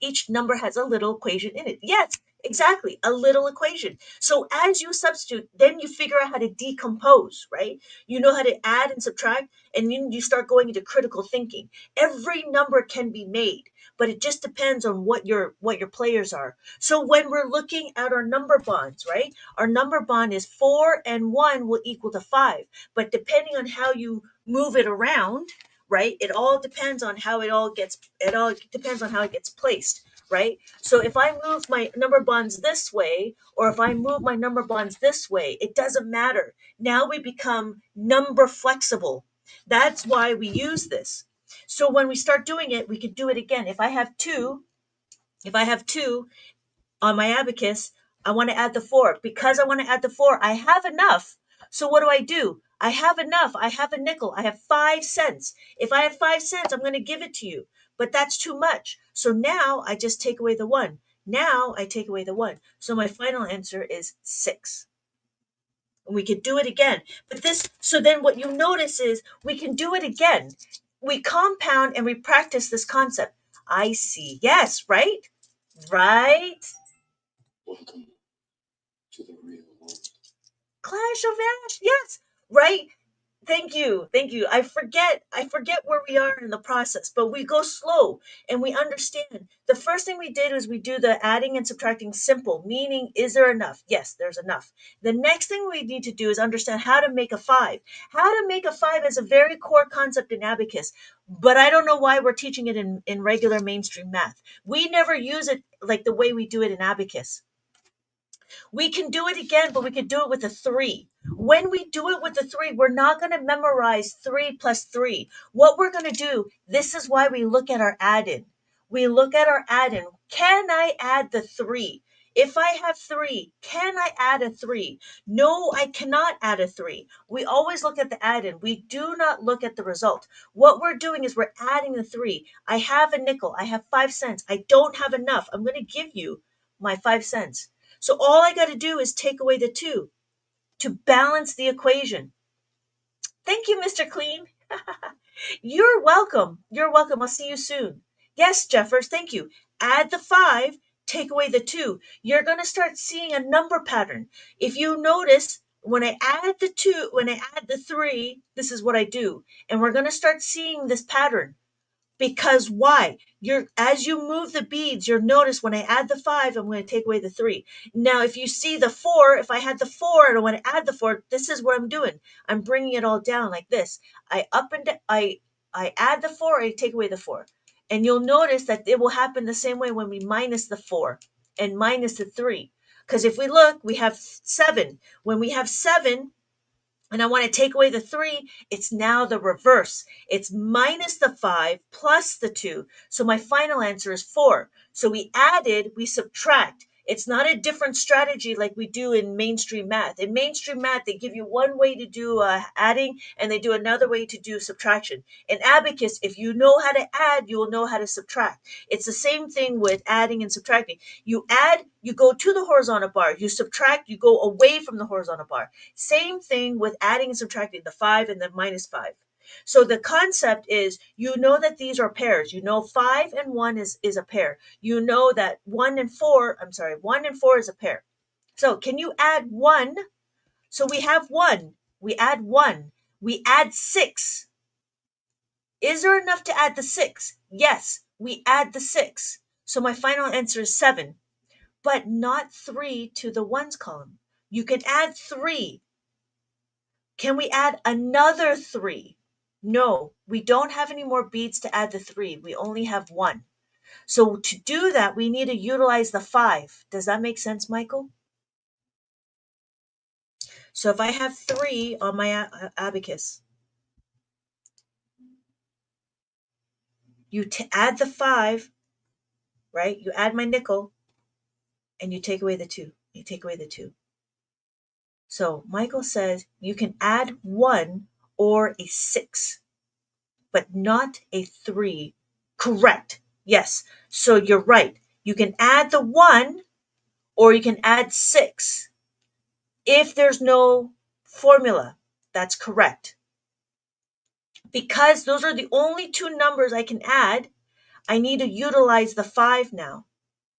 Each number has a little equation in it. Yes, exactly, a little equation. So as you substitute, then you figure out how to decompose, right? You know how to add and subtract, and then you start going into critical thinking. Every number can be made, but it just depends on what your players are. So when we're looking at our number bonds, right? Our number bond is 4 and 1 will equal to 5. But depending on how you move it around, right? It all depends on how it all depends on how it gets placed, right? So if I move my number bonds this way, or if I move my number bonds this way, it doesn't matter. Now we become number flexible. That's why we use this. So when we start doing it, we could do it again. If I have two on my abacus, I want to add the 4. Because I want to add the 4, I have enough. So what do? I have enough. I have a nickel. I have 5 cents. If I have 5 cents, I'm going to give it to you. But that's too much. So now I just take away the 1. Now I take away the 1. So my final answer is 6. We could do it again. So then what you notice is we can do it again. We compound and we practice this concept. I see. Yes, right? Right? Welcome to the real world. Clash of Ash, yes, right. Thank you, thank you. I forget where we are in the process, but we go slow and we understand. The first thing we did was we do the adding and subtracting simple, meaning is there enough? Yes, there's enough. The next thing we need to do is understand how to make a 5. How to make a 5 is a very core concept in abacus, but I don't know why we're teaching it in regular mainstream math. We never use it like the way we do it in abacus. We can do it again, but we can do it with a 3. When we do it with a 3, we're not going to memorize 3 plus 3. What we're going to do, this is why we look at our add-in. We look at our add-in. Can I add the 3? If I have 3, can I add a 3? No, I cannot add a 3. We always look at the add-in. We do not look at the result. What we're doing is we're adding the 3. I have a nickel. I have 5 cents. I don't have enough. I'm going to give you my 5 cents. So all I got to do is take away the 2 to balance the equation. Thank you, Mr. Clean. You're welcome. You're welcome. I'll see you soon. Yes, Jeffers, thank you. Add the 5, take away the 2. You're going to start seeing a number pattern. If you notice, when I add the 3, this is what I do. And we're going to start seeing this pattern. Because why? As you move the beads, you'll notice when I add the 5, I'm going to take away the 3. Now, if you see the 4, if I had the 4 and I want to add the 4, this is what I'm doing. I'm bringing it all down like this. I add the 4, I take away the 4. And you'll notice that it will happen the same way when we minus the 4 and minus the 3. Because if we look, we have 7. When we have 7, and I want to take away the 3, it's now the reverse. It's minus the 5 plus the 2. So my final answer is 4. So we added, we subtract. It's not a different strategy like we do in mainstream math. In mainstream math, they give you one way to do adding, and they do another way to do subtraction. In Abacus, if you know how to add, you will know how to subtract. It's the same thing with adding and subtracting. You add, you go to the horizontal bar. You subtract, you go away from the horizontal bar. Same thing with adding and subtracting, the 5 and the minus 5. So the concept is, you know that these are pairs. You know 5 and 1 is a pair. You know that 1 and 4 is a pair. So can you add 1? So we have 1. We add 1. We add 6. Is there enough to add the 6? Yes, we add the 6. So my final answer is 7. But not 3 to the ones column. You can add 3. Can we add another 3? No, we don't have any more beads to add the 3. We only have 1. So to do that, we need to utilize the 5. Does that make sense, Michael? So if I have 3 on my abacus, you add the 5, right? You add my nickel, and you take away the 2. You take away the 2. So Michael says you can add 1 or a 6, but not a 3. Correct. Yes. So you're right. You can add the 1 or you can add 6 if there's no formula. That's correct. Because those are the only 2 numbers I can add, I need to utilize the 5 now.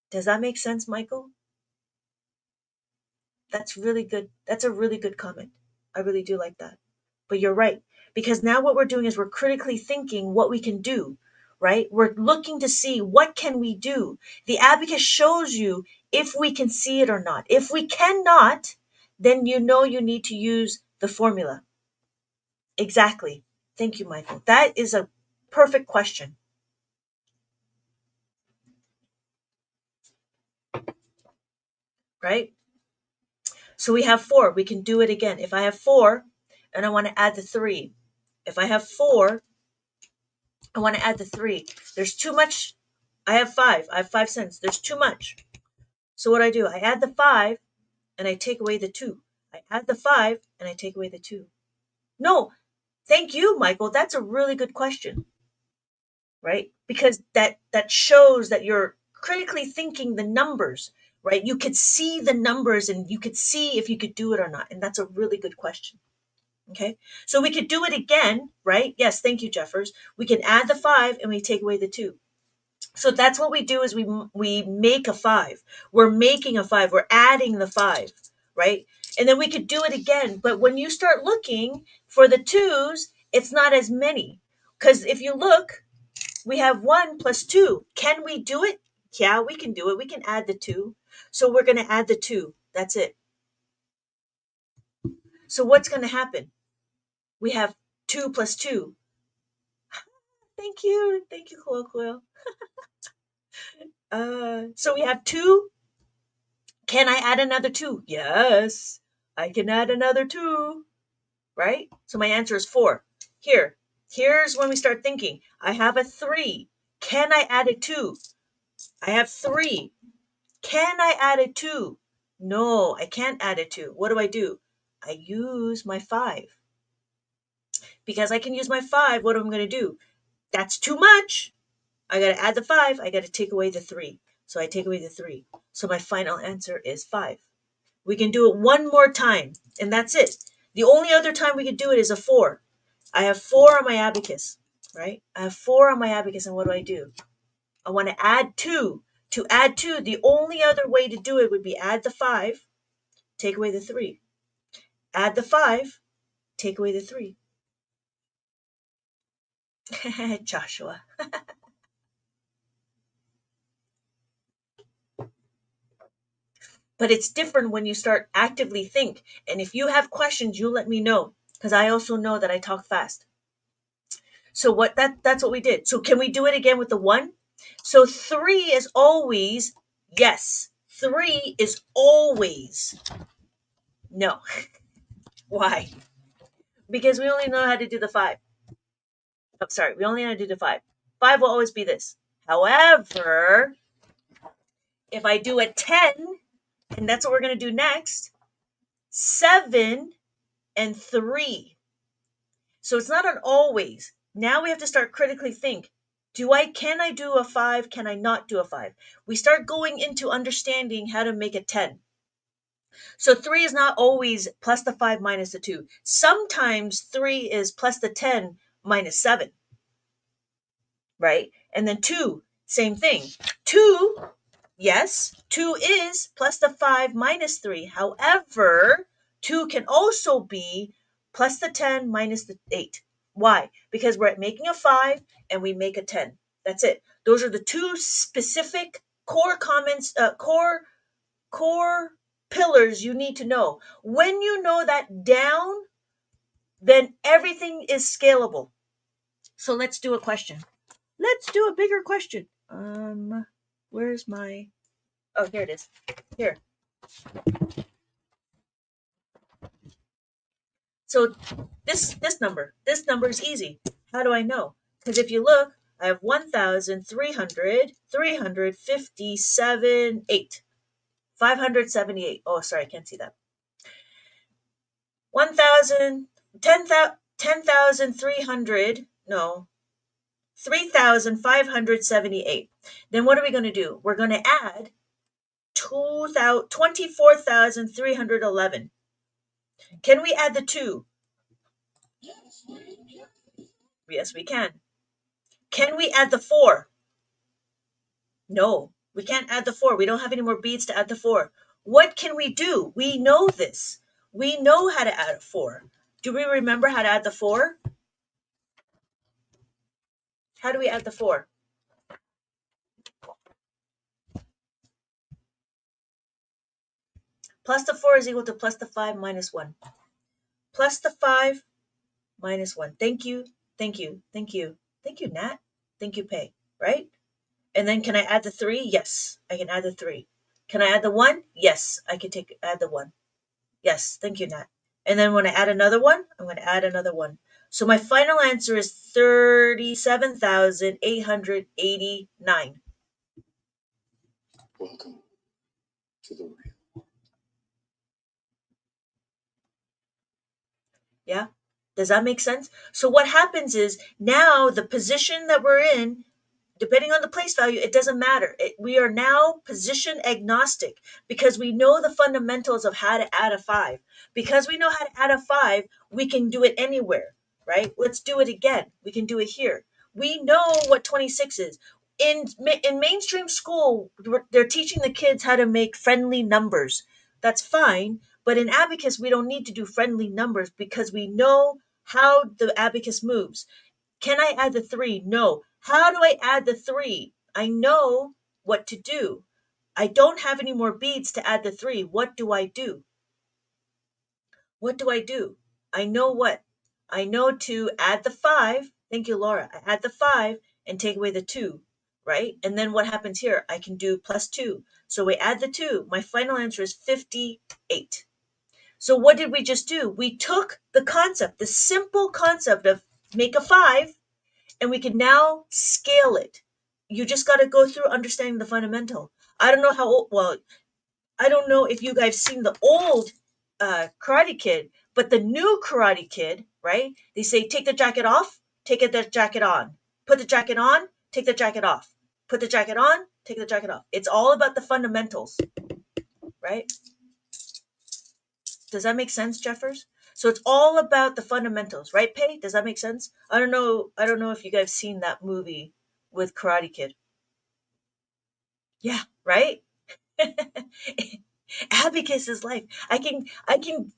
Does that make sense, Michael? That's really good. That's a really good comment. I really do like that. But you're right. Because now what we're doing is we're critically thinking what we can do, right? We're looking to see what can we do. The abacus shows you if we can see it or not. If we cannot, then you know you need to use the formula. Exactly. Thank you, Michael. That is a perfect question. Right? So we have 4. We can do it again. If I have 4 and I want to add the 3, if I have 4, I want to add the 3. There's too much. I have 5. I have 5 cents. There's too much. So what do? I add the 5 and I take away the 2. I add the 5 and I take away the 2. No, thank you, Michael. That's a really good question. Right? Because that shows that you're critically thinking the numbers, right? You could see the numbers and you could see if you could do it or not. And that's a really good question. Okay, so we could do it again, right? Yes, thank you, Jeffers. We can add the 5 and we take away the 2. So that's what we do is we make a 5. We're making a 5. We're adding the 5, right? And then we could do it again. But when you start looking for the 2s, it's not as many. Because if you look, we have 1 plus 2. Can we do it? Yeah, we can do it. We can add the 2. So we're going to add the 2. That's it. So what's going to happen? We have 2 plus 2. Thank you. Thank you, Colloquial. So we have 2. Can I add another 2? Yes, I can add another 2, right? So my answer is 4. Here's when we start thinking. I have a 3. Can I add a 2? I have 3. Can I add a 2? No, I can't add a 2. What do? I use my 5. Because I can use my 5, what am I going to do? That's too much. I got to add the 5. I got to take away the 3. So I take away the 3. So my final answer is 5. We can do it one more time, and that's it. The only other time we could do it is a 4. I have 4 on my abacus, right? I have 4 on my abacus, and what do? I want to add 2. To add 2, the only other way to do it would be add the 5, take away the 3. Add the 5, take away the 3. Joshua. But it's different when you start actively think. And if you have questions, you let me know, because I also know that I talk fast. So that's what we did. So can we do it again with the 1? So 3 is always yes. 3 is always no. Why? Because we only know how to do the 5. I'm sorry, we only know how to do the 5. 5 will always be this. However, if I do a 10, and that's what we're going to do next, 7 and 3. So it's not an always. Now we have to start critically think. Can I do a 5? Can I not do a 5? We start going into understanding how to make a 10. So 3 is not always plus the 5 minus the 2. Sometimes 3 is plus the 10 minus 7, right? And then 2, same thing. 2, yes, 2 is plus the 5 minus 3. However, 2 can also be plus the 10 minus the 8. Why? Because we're making a 5 and we make a 10. That's it. Those are the two specific core comments, core pillars you need to know. When you know that down, then everything is scalable. So let's do a question. Let's do a bigger question. Where's my? Oh, here it is. Here. So this number is easy. How do I know? Because if you look, I have 357, 8. 578. Oh, sorry, I can't see that. 1,000, 10,300, no, 3,578. Then what are we going to do? We're going to add 24,311. Can we add the 2? Yes, we can. Can we add the 4? No, we can't add the 4. We don't have any more beads to add the 4. What can we do? We know this. We know how to add a 4. Do we remember how to add the 4? How do we add the 4? Plus the 4 is equal to plus the 5 minus 1. Plus the 5 minus 1. Thank you. Thank you. Thank you. Thank you, Nat. Thank you, Pay. Right? And then can I add the 3? Yes, I can add the 3. Can I add the 1? Yes, I can add the 1. Yes, thank you, Nat. And then when I add another one, I'm going to add another one. So my final answer is 37,889. Welcome to the real. Yeah? Does that make sense? So what happens is now the position that we're in, depending on the place value, it doesn't matter. We are now position agnostic because we know the fundamentals of how to add a 5. Because we know how to add a 5, we can do it anywhere, right? Let's do it again. We can do it here. We know what 26 is. In mainstream school, they're teaching the kids how to make friendly numbers. That's fine. But in Abacus, we don't need to do friendly numbers because we know how the Abacus moves. Can I add the 3? No. How do I add the 3? I know what to do. I don't have any more beads to add the 3. What do I do? What do I do? I know what. I know to add the 5. Thank you, Laura. I add the 5 and take away the 2, right? And then what happens here? I can do plus 2. So we add the 2. My final answer is 58. So what did we just do? We took the concept, the simple concept of make a 5, and we can now scale it. You just got to go through understanding the fundamental. I don't know how old, well, I don't know if you guys seen the old Karate Kid, but the new Karate Kid, right? They say take the jacket off, take the jacket on, put the jacket on, take the jacket off, put the jacket on, take the jacket off. It's all about the fundamentals, right? Does that make sense, Jeffers? So it's all about the fundamentals, right, Pay? Does that make sense? I don't know. I don't know if you guys seen that movie with Karate Kid. Yeah, right? Abacus is life. I can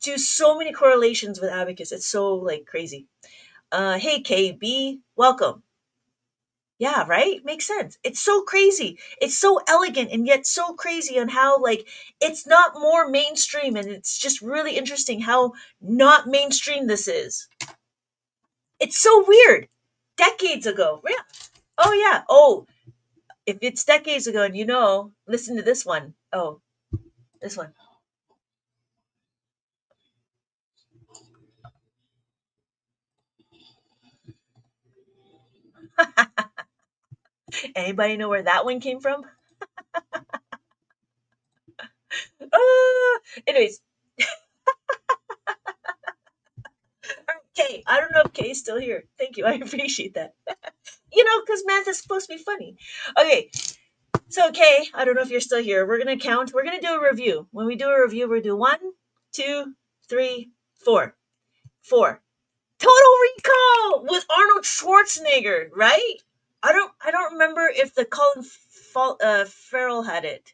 do so many correlations with Abacus. It's so like crazy. Hey KB, welcome. Yeah, right? Makes sense. It's so crazy. It's so elegant and yet so crazy on how like it's not more mainstream, and it's just really interesting how not mainstream this is. It's so weird. Decades ago. Yeah. Oh yeah. Oh, if it's decades ago and listen to this one. Oh, this one. Anybody know where that one came from? Anyways, Kay. I don't know if Kay's still here. Thank you. I appreciate that. Because math is supposed to be funny. Okay, so, Kay, I don't know if you're still here. We're going to count. We're going to do a review. When we do a review, we're going to do one, two, three, four. Four. Total Recall with Arnold Schwarzenegger, right? I don't remember if the Farrell had it.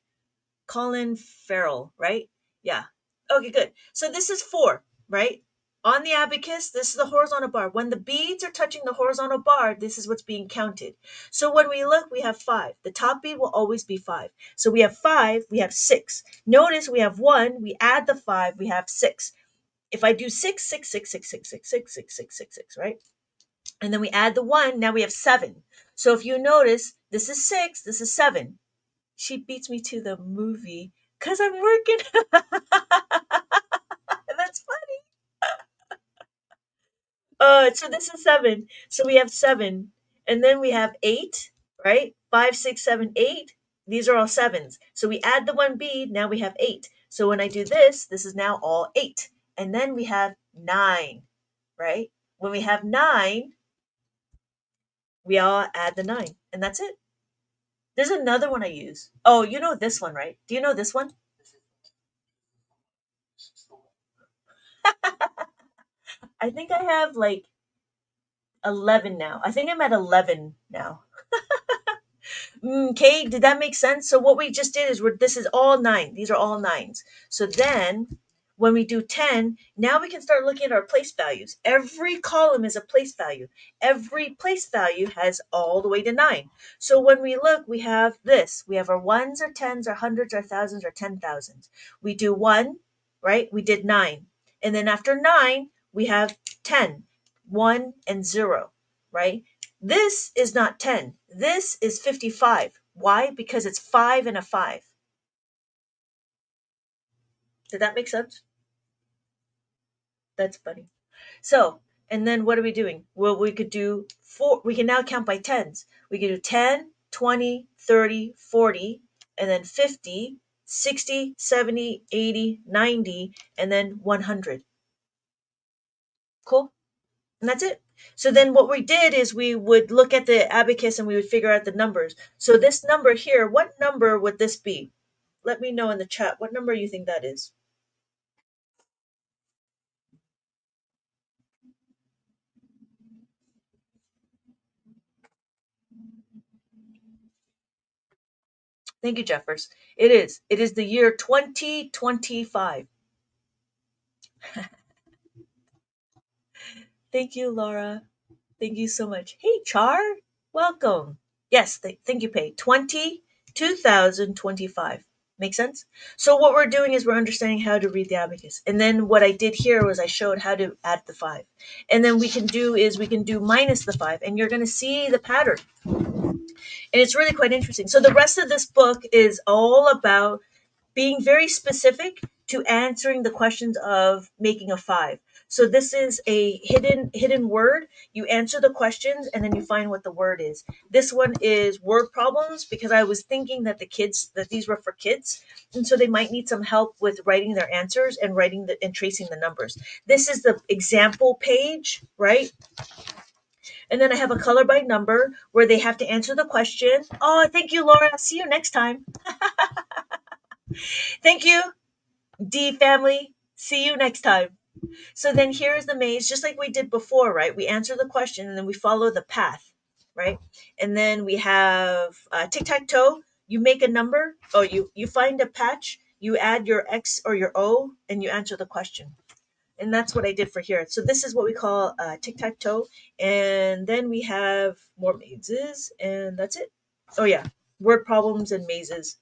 Colin Farrell, right? Yeah. Okay, good. So this is four, right? On the abacus, this is the horizontal bar. When the beads are touching the horizontal bar, this is what's being counted. So when we look, we have five. The top bead will always be five. So we have five, we have six. Notice we have one, we add the five, we have six. If I do six, six, six, six, six, six, six, six, six, six, six, right? And then we add the one, now we have seven. So if you notice, this is six, this is seven. She beats me to the movie because I'm working. That's funny. So this is seven. So we have seven. And then we have eight, right? Five, six, seven, eight. These are all sevens. So we add the one bead. Now we have eight. So when I do this, this is now all eight. And then we have nine, right? When we have nine, we all add the nine. And that's it. There's another one I use. Oh, you know this one, right? Do you know this one? I think I have like 11 now. I think I'm at 11 now. Okay, did that make sense? So what we just did is this is all nine. These are all nines. So then when we do 10, now we can start looking at our place values. Every column is a place value. Every place value has all the way to nine. So when we look, we have this. We have our ones, our tens, our hundreds, our thousands, our 10,000s. We do one, right? We did nine. And then after nine, we have 10, one, and zero, right? This is not 10. This is 55. Why? Because it's 5 and a 5. Did that make sense? That's funny. So, and then what are we doing? Well, we could do four. We can now count by tens. We could do 10, 20, 30, 40, and then 50, 60, 70, 80, 90, and then 100. Cool? And that's it. So then what we did is we would look at the abacus and we would figure out the numbers. So this number here, what number would this be? Let me know in the chat what number you think that is. Thank you, Jeffers. It is. It is the year 2025. Thank you, Laura. Thank you so much. Hey, Char. Welcome. Yes, thank you, Pay. 2025. Make sense? So what we're doing is we're understanding how to read the abacus. And then what I did here was I showed how to add the 5. And then we can do minus the 5. And you're going to see the pattern. And it's really quite interesting. So the rest of this book is all about being very specific to answering the questions of making a 5. So this is a hidden word. You answer the questions and then you find what the word is. This one is word problems because I was thinking that these were for kids, and so they might need some help with writing their answers and and tracing the numbers. This is the example page, right? And then I have a color by number where they have to answer the question. Oh, thank you, Laura. See you next time. Thank you, D family. See you next time. So then here's the maze, just like we did before, right? We answer the question and then we follow the path, right? And then we have tic tac toe. You make a number, or you find a patch, you add your X or your O, and you answer the question. And that's what I did for here. So this is what we call tic-tac-toe. And then we have more mazes, and that's it. Oh yeah, word problems and mazes.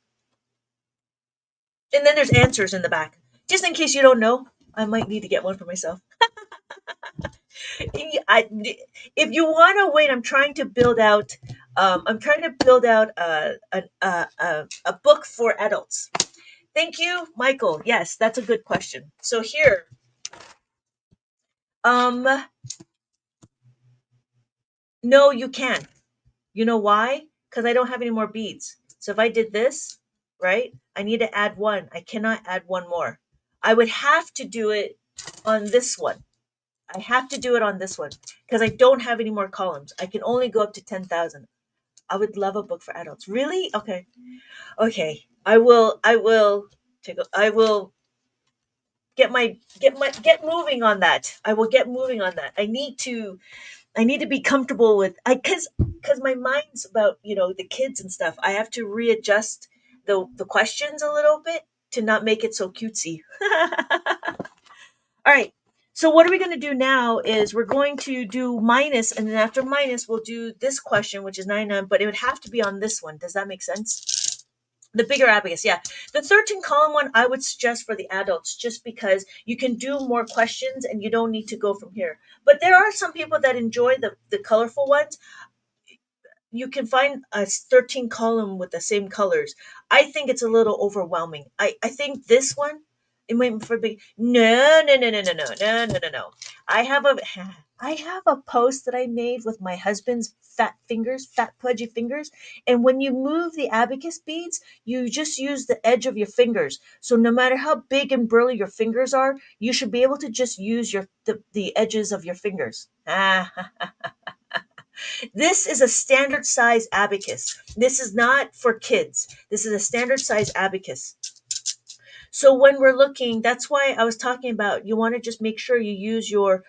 And then there's answers in the back. Just in case you don't know, I might need to get one for myself. I, if you want to wait, I'm trying to build out. I'm trying to build out a book for adults. Thank you, Michael. Yes, that's a good question. So here, um, no, you can't. You know why? Because I don't have any more beads. So if I did this, right, I need to add one. I cannot add one more. I would have to do it on this one. I have to do it on this one because I don't have any more columns. I can only go up to 10,000. I would love a book for adults. Really? Okay. Okay. I will I will get moving on that. I will get moving on that. I need to be comfortable with I cuz my mind's about, the kids and stuff. I have to readjust the questions a little bit to not make it so cutesy. All right. So what are we going to do now is we're going to do minus, and then after minus we'll do this question, which is 99, but it would have to be on this one. Does that make sense? The bigger abacus, yeah. The 13 column one I would suggest for the adults just because you can do more questions and you don't need to go from here. But there are some people that enjoy the colorful ones. You can find a 13 column with the same colors. I think it's a little overwhelming. I think this one, it might be for big. No, no, no, no, no, no, no, no, no, no. I have a I have a post that I made with my husband's fat fingers, fat pudgy fingers. And when you move the abacus beads, you just use the edge of your fingers. So no matter how big and burly your fingers are, you should be able to just use the edges of your fingers. This is a standard size abacus. This is not for kids. This is a standard size abacus. So when we're looking, that's why I was talking about you want to just make sure you use your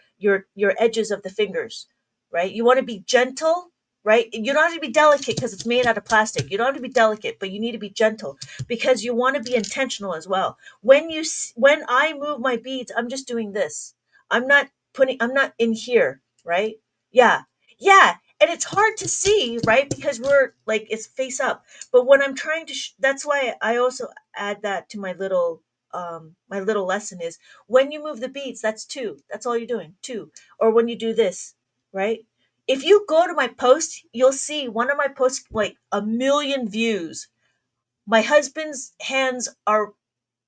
edges of the fingers, right? You want to be gentle, right? You don't have to be delicate because it's made out of plastic. You don't have to be delicate, but you need to be gentle because you want to be intentional as well. When I move my beads, I'm just doing this. I'm not in here, right? Yeah. Yeah, and it's hard to see, right? Because we're like it's face up. But when I'm trying to that's why I also add that to my little lesson is when you move the beads, that's two. That's all you're doing. Two. Or when you do this, right? If you go to my post, you'll see one of my posts like a million views. My husband's hands are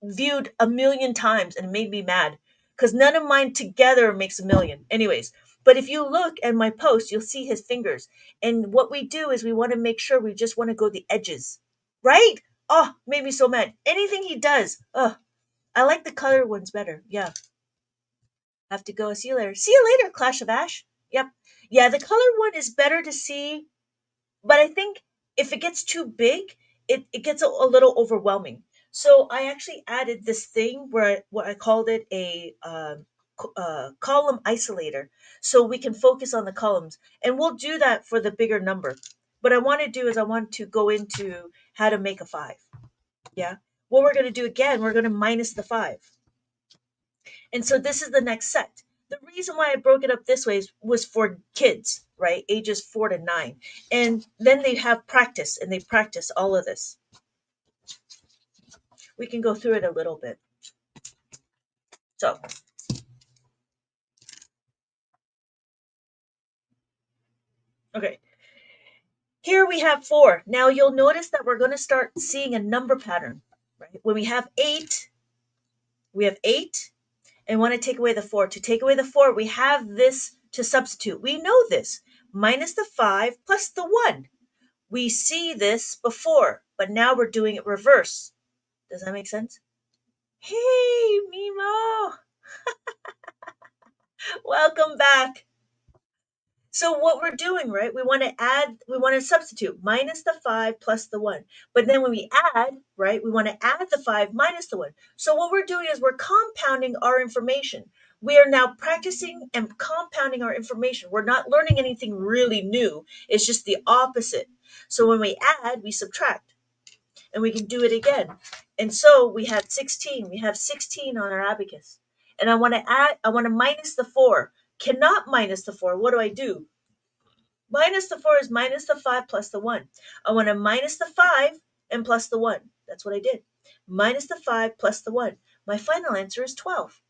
viewed a million times and it made me mad because none of mine together makes a million. Anyways, but if you look at my post, you'll see his fingers. And what we do is we want to make sure we just want to go the edges, right? Oh, made me so mad. Anything he does, oh, I like the color ones better. Yeah, have to go. See you later. See you later, Clash of Ash. Yep. Yeah, the color one is better to see, but I think if it gets too big, it gets a little overwhelming. So I actually added this thing what I called it a column isolator, so we can focus on the columns, and we'll do that for the bigger number. What I want to do is I want to go into how to make a five. Yeah. What we're going to do again, we're going to minus the five. And so this is the next set. The reason why I broke it up this way was for kids, right? Ages 4 to 9. And then they have practice and they practice all of this. We can go through it a little bit. So, okay. Here we have 4. Now you'll notice that we're going to start seeing a number pattern, right? When we have 8 and want to take away the 4. To take away the 4, we have this to substitute. We know this. Minus the 5 plus the 1. We see this before, but now we're doing it reverse. Does that make sense? Hey, Mimo! Welcome back. So what we're doing, right? We want to substitute minus the 5 plus the 1. But then when we add, right, we want to add the 5 minus the 1. So what we're doing is we're compounding our information. We are now practicing and compounding our information. We're not learning anything really new. It's just the opposite. So when we add, we subtract. And we can do it again. And so we have 16. We have 16 on our abacus. and I want to minus the 4. Cannot minus the 4. What do? Minus the 4 is minus the 5 plus the 1. I want to minus the 5 and plus the 1. That's what I did. Minus the 5 plus the 1. My final answer is 12.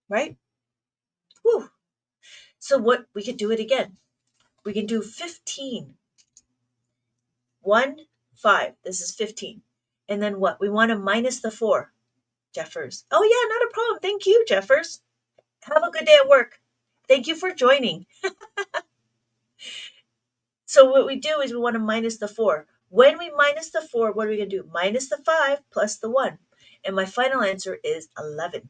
Right? Whew. So what, we could do it again. We can do 15. 1, 5. This is 15. And then what? We want to minus the 4. Jeffers. Oh yeah, not a problem. Thank you, Jeffers. Have a good day at work. Thank you for joining. So what we do is we want to minus the 4. When we minus the 4, what are we going to do? Minus the 5 plus the 1. And my final answer is 11.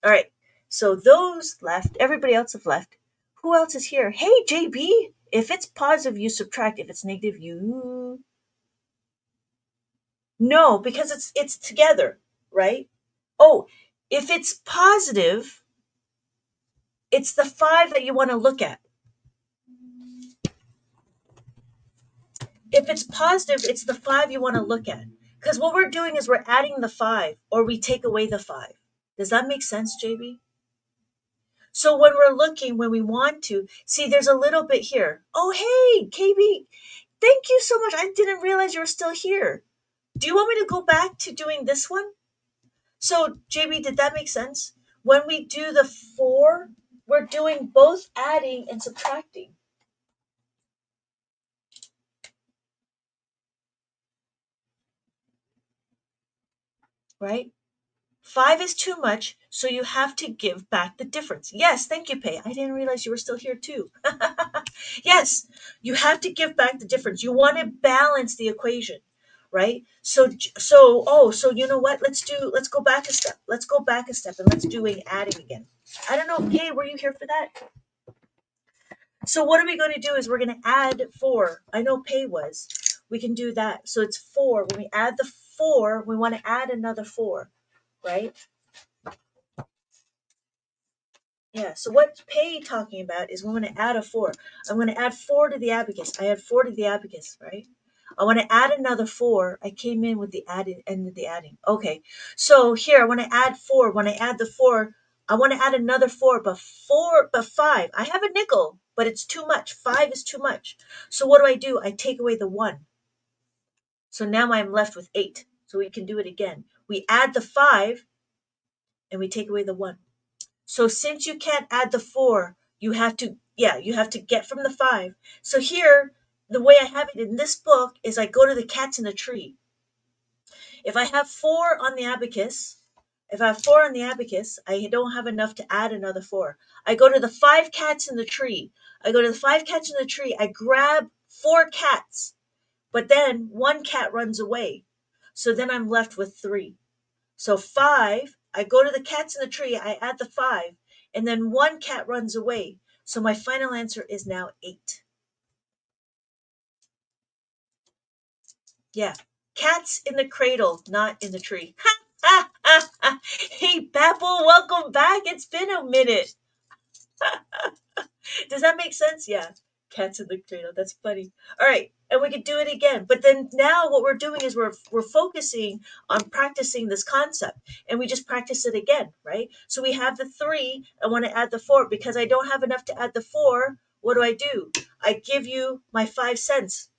All right. So those left, everybody else have left. Who else is here? Hey, JB. If it's positive, you subtract. If it's negative, you... No, because it's together, right? Oh, if it's positive, it's the 5 that you want to look at. If it's positive, it's the 5 you want to look at. Because what we're doing is we're adding the 5, or we take away the 5. Does that make sense, JB? So when we're looking, when we want to, see, there's a little bit here. Oh, hey, KB, thank you so much. I didn't realize you were still here. Do you want me to go back to doing this one? So, JB, did that make sense? When we do the 4, we're doing both adding and subtracting. Right? 5 is too much, so you have to give back the difference. Yes, thank you, Pei. I didn't realize you were still here too. Yes, you have to give back the difference. You want to balance the equation, right? So you know what? Let's go back a step. Let's go back a step and let's do adding again. I don't know, Pei, were you here for that? So what are we going to do is we're going to add 4. I know Pei was. We can do that. So it's 4. When we add the 4, we want to add another 4, right? Yeah, so what Pei talking about is we're going to add a 4. I'm going to add 4 to the abacus. I add 4 to the abacus, right? I want to add another 4. I came in with the added end of the adding. Okay, so here I want to add 4. When I add the 4, I want to add another 4, but 5. I have a nickel, but it's too much. 5 is too much. So what do? I take away the 1. So now I'm left with 8. So we can do it again. We add the 5 and we take away the 1. So since you can't add the 4, you have to get from the 5. So here, the way I have it in this book is I go to the cats in the tree. If I have 4 on the abacus, I don't have enough to add another 4. I go to the 5 cats in the tree. I grab 4 cats, but then 1 cat runs away. So then I'm left with 3. So 5, I go to the cats in the tree, I add the 5, and then 1 cat runs away. So my final answer is now 8. Yeah. Cats in the cradle, not in the tree. Hey, Babel, welcome back. It's been a minute. Does that make sense? Yeah. Cats in the cradle. That's funny. All right. And we could do it again. But then now what we're doing is we're focusing on practicing this concept. And we just practice it again, right? So we have the 3. I want to add the 4. Because I don't have enough to add the 4, what do? I give you my 5 cents.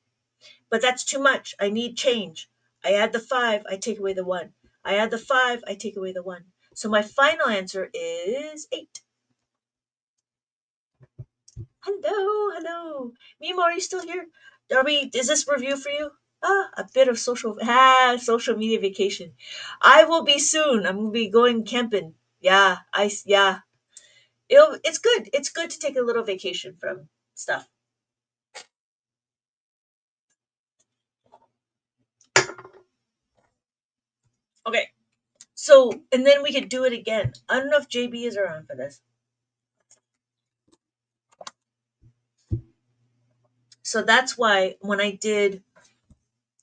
But that's too much. I need change. I add the 5. I take away the 1. I add the 5. I take away the 1. So my final answer is 8. Hello. Mimo, are you still here? Is this review for you? A bit of social media vacation. I will be soon. I'm gonna be going camping. Yeah. It's good. It's good to take a little vacation from stuff. Okay. So, and then we could do it again. I don't know if JB is around for this. So that's why when I did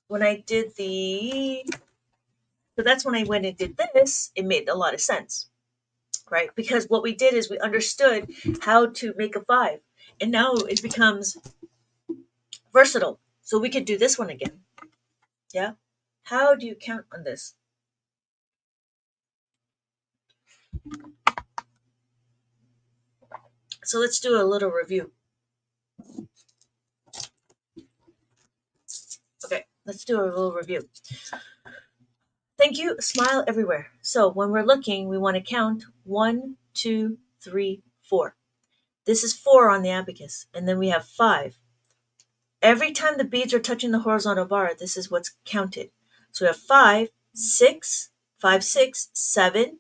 the, so that's when I went and did this, it made a lot of sense, right? Because what we did is we understood how to make a 5, and now it becomes versatile. So we could do this one again. Yeah. How do you count on this? So let's do a little review. Okay, let's do a little review. Thank you. Smile everywhere. So when we're looking, we want to count 1, 2, 3, 4. This is 4 on the abacus. And then we have 5. Every time the beads are touching the horizontal bar, this is what's counted. So we have 5, 6, 5, 6, 7,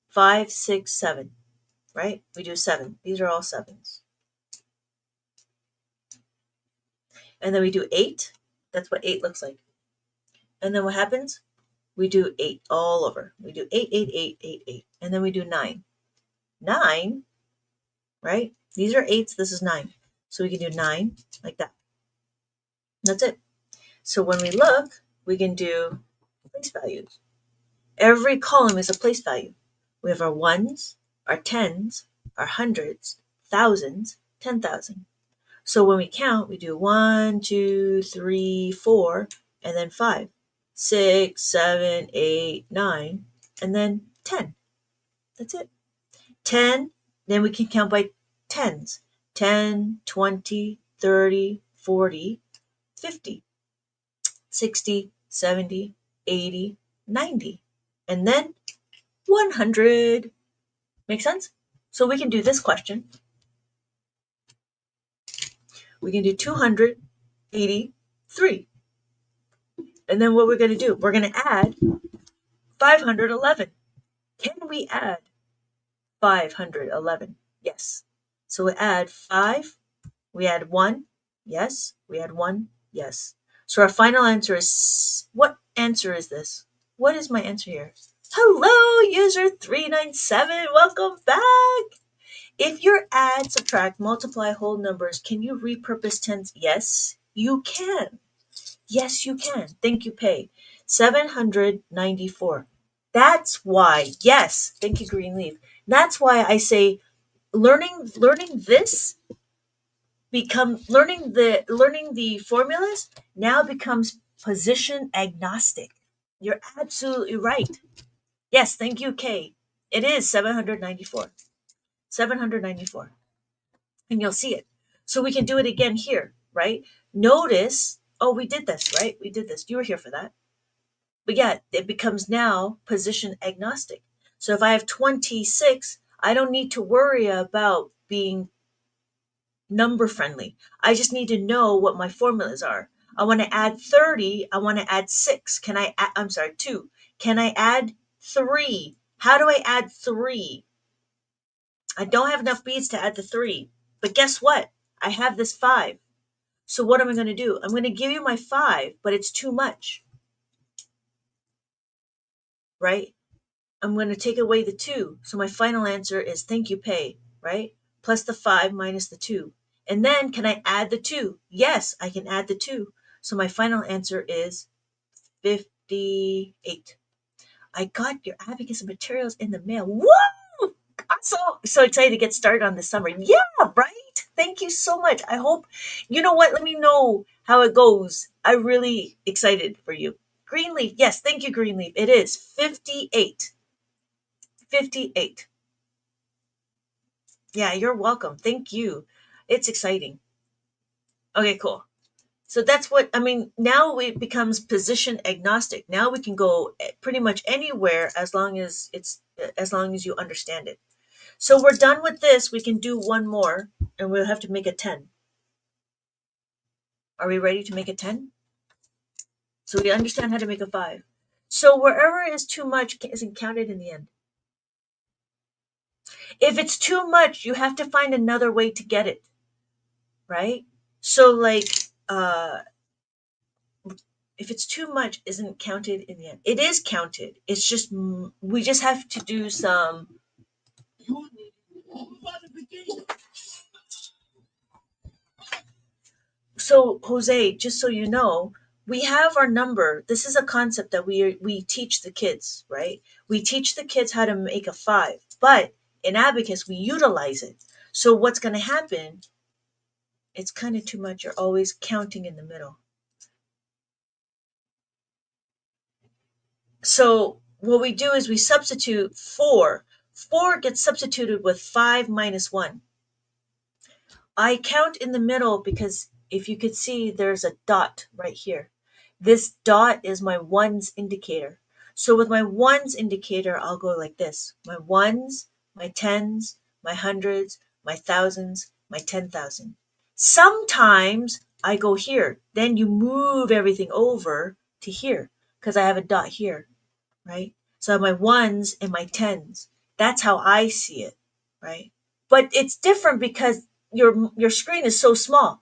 5, 6, 7. Right? We do 7. These are all 7s. And then we do 8. That's what 8 looks like. And then what happens? We do 8 all over. We do 8, 8, 8, 8, 8. And then we do 9. 9, right? These are 8s. This is 9. So we can do 9 like that. That's it. So when we look, we can do place values. Every column is a place value. We have our ones, our tens, our hundreds, thousands, 10,000. So when we count, we do 1, 2, 3, 4, and then 5, 6, 7, 8, 9, and then 10. That's it. 10, then we can count by tens. 10, 20, 30, 40, 50, 60, 70, 80, 90, and then 100. Make sense? So we can do this question. We can do 283. And then what we're going to do, we're going to add 511. Can we add 511? Yes. So we add 5, we add 1, yes. We add 1, yes. So our final answer is, what answer is this? What is my answer here? Hello, user 397. Welcome back. If you add, subtract, multiply whole numbers, can you repurpose tens? Yes, you can. Yes, you can. Thank you, Pay. 794. That's why, yes, thank you, Greenleaf. That's why I say learning this learning the formulas now becomes position agnostic. You're absolutely right. Yes, thank you, Kay. It is 794. 794. And you'll see it. So we can do it again here, right? Notice, oh, we did this, right? We did this. You were here for that. But yeah, it becomes now position agnostic. So if I have 26, I don't need to worry about being number friendly. I just need to know what my formulas are. I want to add 30. I want to add 6. Can I add, I'm sorry, 2. Can I add 3? How do I add 3? I don't have enough beads to add the 3. But guess what? I have this 5. So what am I going to do? I'm going to give you my 5, but it's too much, right? I'm going to take away the 2. So my final answer is thank you, Pay, right? Plus the 5 minus the 2. And then can I add the 2? Yes, I can add the 2. So my final answer is 58. I got your Abacus materials in the mail. Whoa! I'm so excited to get started on this summer. Yeah, right? Thank you so much. I hope, you know what? Let me know how it goes. I'm really excited for you. Greenleaf. Yes, thank you, Greenleaf. It is 58. 58. Yeah, you're welcome. Thank you. It's exciting. Okay, cool. So that's what I mean. Now it becomes position agnostic. Now we can go pretty much anywhere as long as you understand it. So we're done with this. We can do one more, and we'll have to make a 10. Are we ready to make a 10? So we understand how to make a 5. So wherever is too much isn't counted in the end. If it's too much, you have to find another way to get it, right? So like if it's too much isn't counted in the end. It is counted. It's just we just have to do some. So Jose, just so you know, we have our number. This is a concept that we teach the kids, right? We teach the kids how to make a 5, but in Abacus we utilize it. So what's going to happen? It's kind of too much. You're always counting in the middle. So what we do is we substitute 4. 4 gets substituted with 5 minus 1. I count in the middle because if you could see, there's a dot right here. This dot is my ones indicator. So with my ones indicator, I'll go like this. My ones, my tens, my hundreds, my thousands, my 10,000. Sometimes I go here. Then you move everything over to here because I have a dot here, right? So I have my ones and my tens. That's how I see it, right? But it's different because your screen is so small,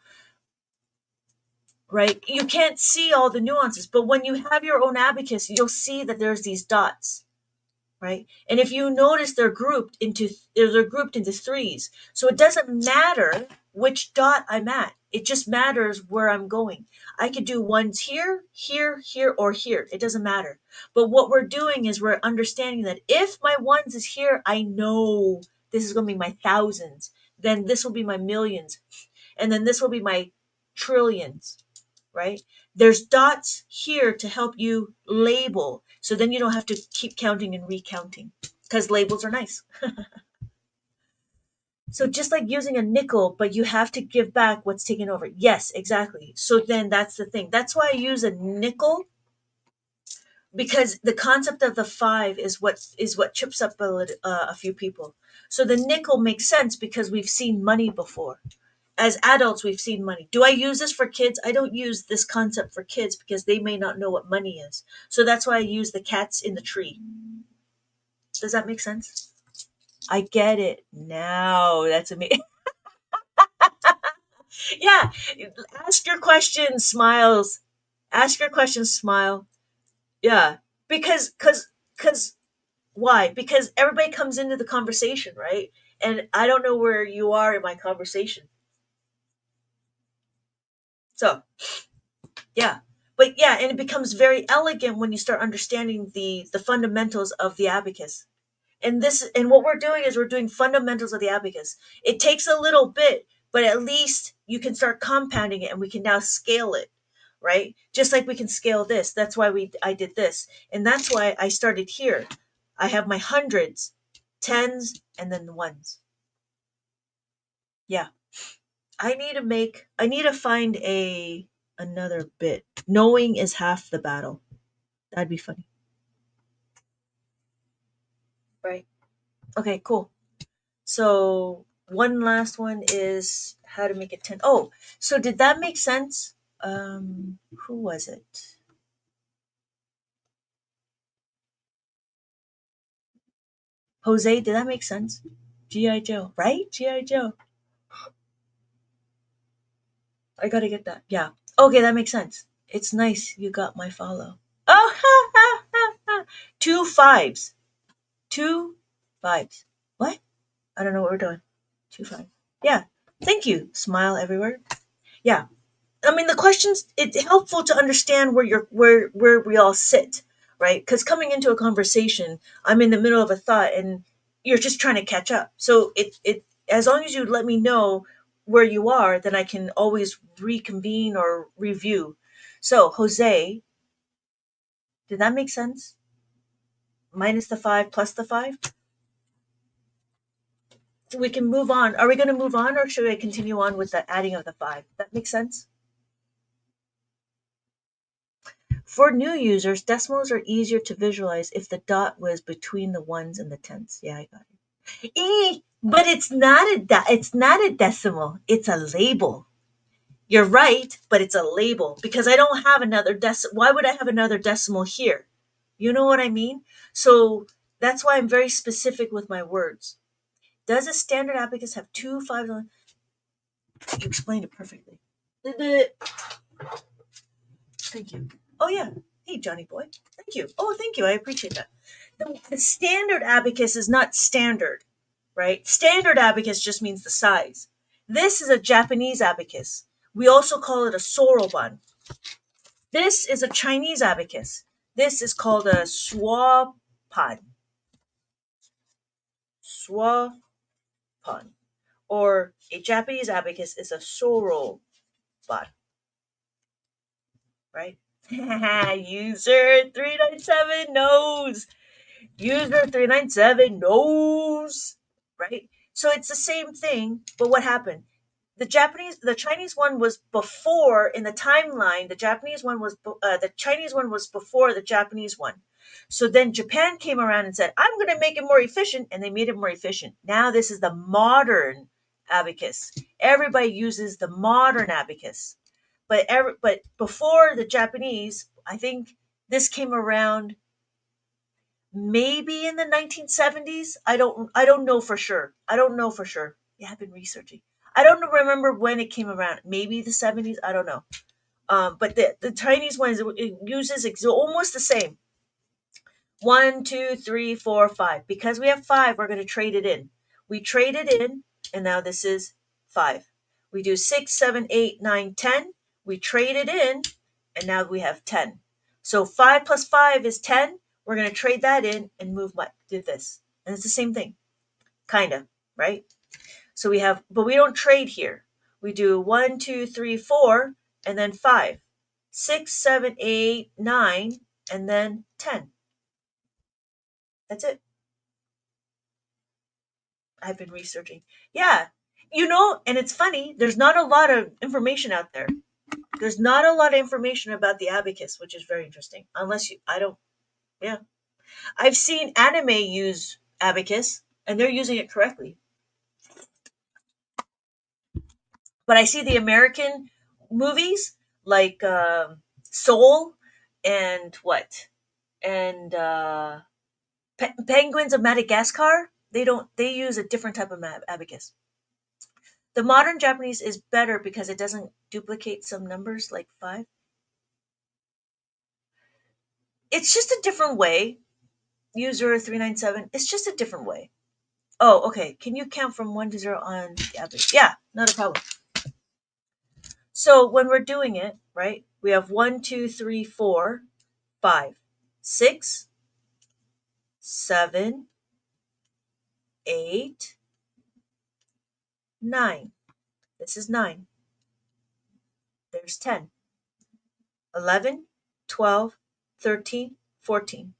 right? You can't see all the nuances, but when you have your own abacus, you'll see that there's these dots, right? And if you notice, they're grouped into threes. So it doesn't matter which dot I'm at. It just matters where I'm going. I could do ones here, here, here, or here. It doesn't matter. But what we're doing is we're understanding that if my ones is here, I know this is going to be my thousands. Then this will be my millions. And then this will be my trillions, right? There's dots here to help you label. So then you don't have to keep counting and recounting because labels are nice. So just like using a nickel, but you have to give back what's taken over. Yes, exactly. So then that's the thing. That's why I use a nickel because the concept of the five is what trips up a few people. So the nickel makes sense because we've seen money before. As adults, we've seen money. Do I use this for kids? I don't use this concept for kids because they may not know what money is. So that's why I use the cats in the tree. Does that make sense? I get it now. That's amazing. Yeah. Ask your questions, smiles. Ask your questions, smile. Yeah. Because why? Because everybody comes into the conversation, right? And I don't know where you are in my conversation. So yeah. But yeah, and it becomes very elegant when you start understanding the fundamentals of the abacus. And what we're doing is we're doing fundamentals of the abacus. It takes a little bit, but at least you can start compounding it and we can now scale it, right? Just like we can scale this. That's why I did this. And that's why I started here. I have my hundreds, tens, and then the ones. Yeah. I need to find a another bit. Knowing is half the battle. That'd be funny. Right. Okay, cool. So one last one is how to make it 10. Oh, so did that make sense? Who was it? Jose, did that make sense? G.I. Joe, right? G.I. Joe. I gotta get that. Yeah. Okay, that makes sense. It's nice you got my follow. Oh, ha, ha, ha, ha. Two fives. Two fives. What? I don't know what we're doing. Two fives. Yeah. Thank you. Smile everywhere. Yeah. I mean, the questions, it's helpful to understand where we all sit, right? Because coming into a conversation, I'm in the middle of a thought and you're just trying to catch up. So it as long as you let me know where you are, then I can always reconvene or review. So Jose, did that make sense? Minus the five plus the five? We can move on. Are we going to move on or should I continue on with the adding of the five? That makes sense? For new users, decimals are easier to visualize if the dot was between the ones and the tenths. Yeah, I got it. But it's not a decimal. It's a label. You're right, but it's a label because I don't have another decimal. Why would I have another decimal here? You know what I mean? So that's why I'm very specific with my words. Does a standard abacus have two fives on? You explained it perfectly. The Thank you. Oh yeah. Hey Johnny boy. Thank you. Oh, thank you. I appreciate that. The standard abacus is not standard, right? Standard abacus just means the size. This is a Japanese abacus. We also call it a soroban. This is a Chinese abacus. This is called a swapan. Swapan. Or a Japanese abacus is a soroban, right? User 397 knows. User 397 knows. Right? So it's the same thing, but what happened? The Chinese one was before in the timeline. The Chinese one was before the Japanese one. So then Japan came around and said, "I'm going to make it more efficient," and they made it more efficient. Now this is the modern abacus. Everybody uses the modern abacus, but before the Japanese, I think this came around maybe in the 1970s. I don't know for sure. I don't know for sure. Yeah, I've been researching. I don't remember when it came around. Maybe the 70s. I don't know. But the Chinese ones, it uses almost the same. 1, 2, 3, 4, 5. Because we have 5, we're going to trade it in. We trade it in, and now this is 5. We do 6, 7, 8, 9, 10. We trade it in, and now we have 10. So 5 plus 5 is 10. We're going to trade that in and do this. And it's the same thing, kind of, right? So we have, but we don't trade here. We do 1, 2, 3, 4, and then 5. 6, 7, 8, 9, and then 10. That's it. I've been researching. Yeah. And it's funny, there's not a lot of information out there. There's not a lot of information about the abacus, which is very interesting. I don't, yeah. I've seen anime use abacus, and they're using it correctly. But I see the American movies like Soul and what? And Penguins of Madagascar. They use a different type of abacus. The modern Japanese is better because it doesn't duplicate some numbers like 5. It's just a different way. User 397. It's just a different way. Oh, okay. Can you count from 1 to 0 on the average? Yeah, not a problem. So when we're doing it, right, we have 1, 2, 3, 4, 5, 6, 7, 8, 9. This is 9. There's 10. 11, 12, 13, 14,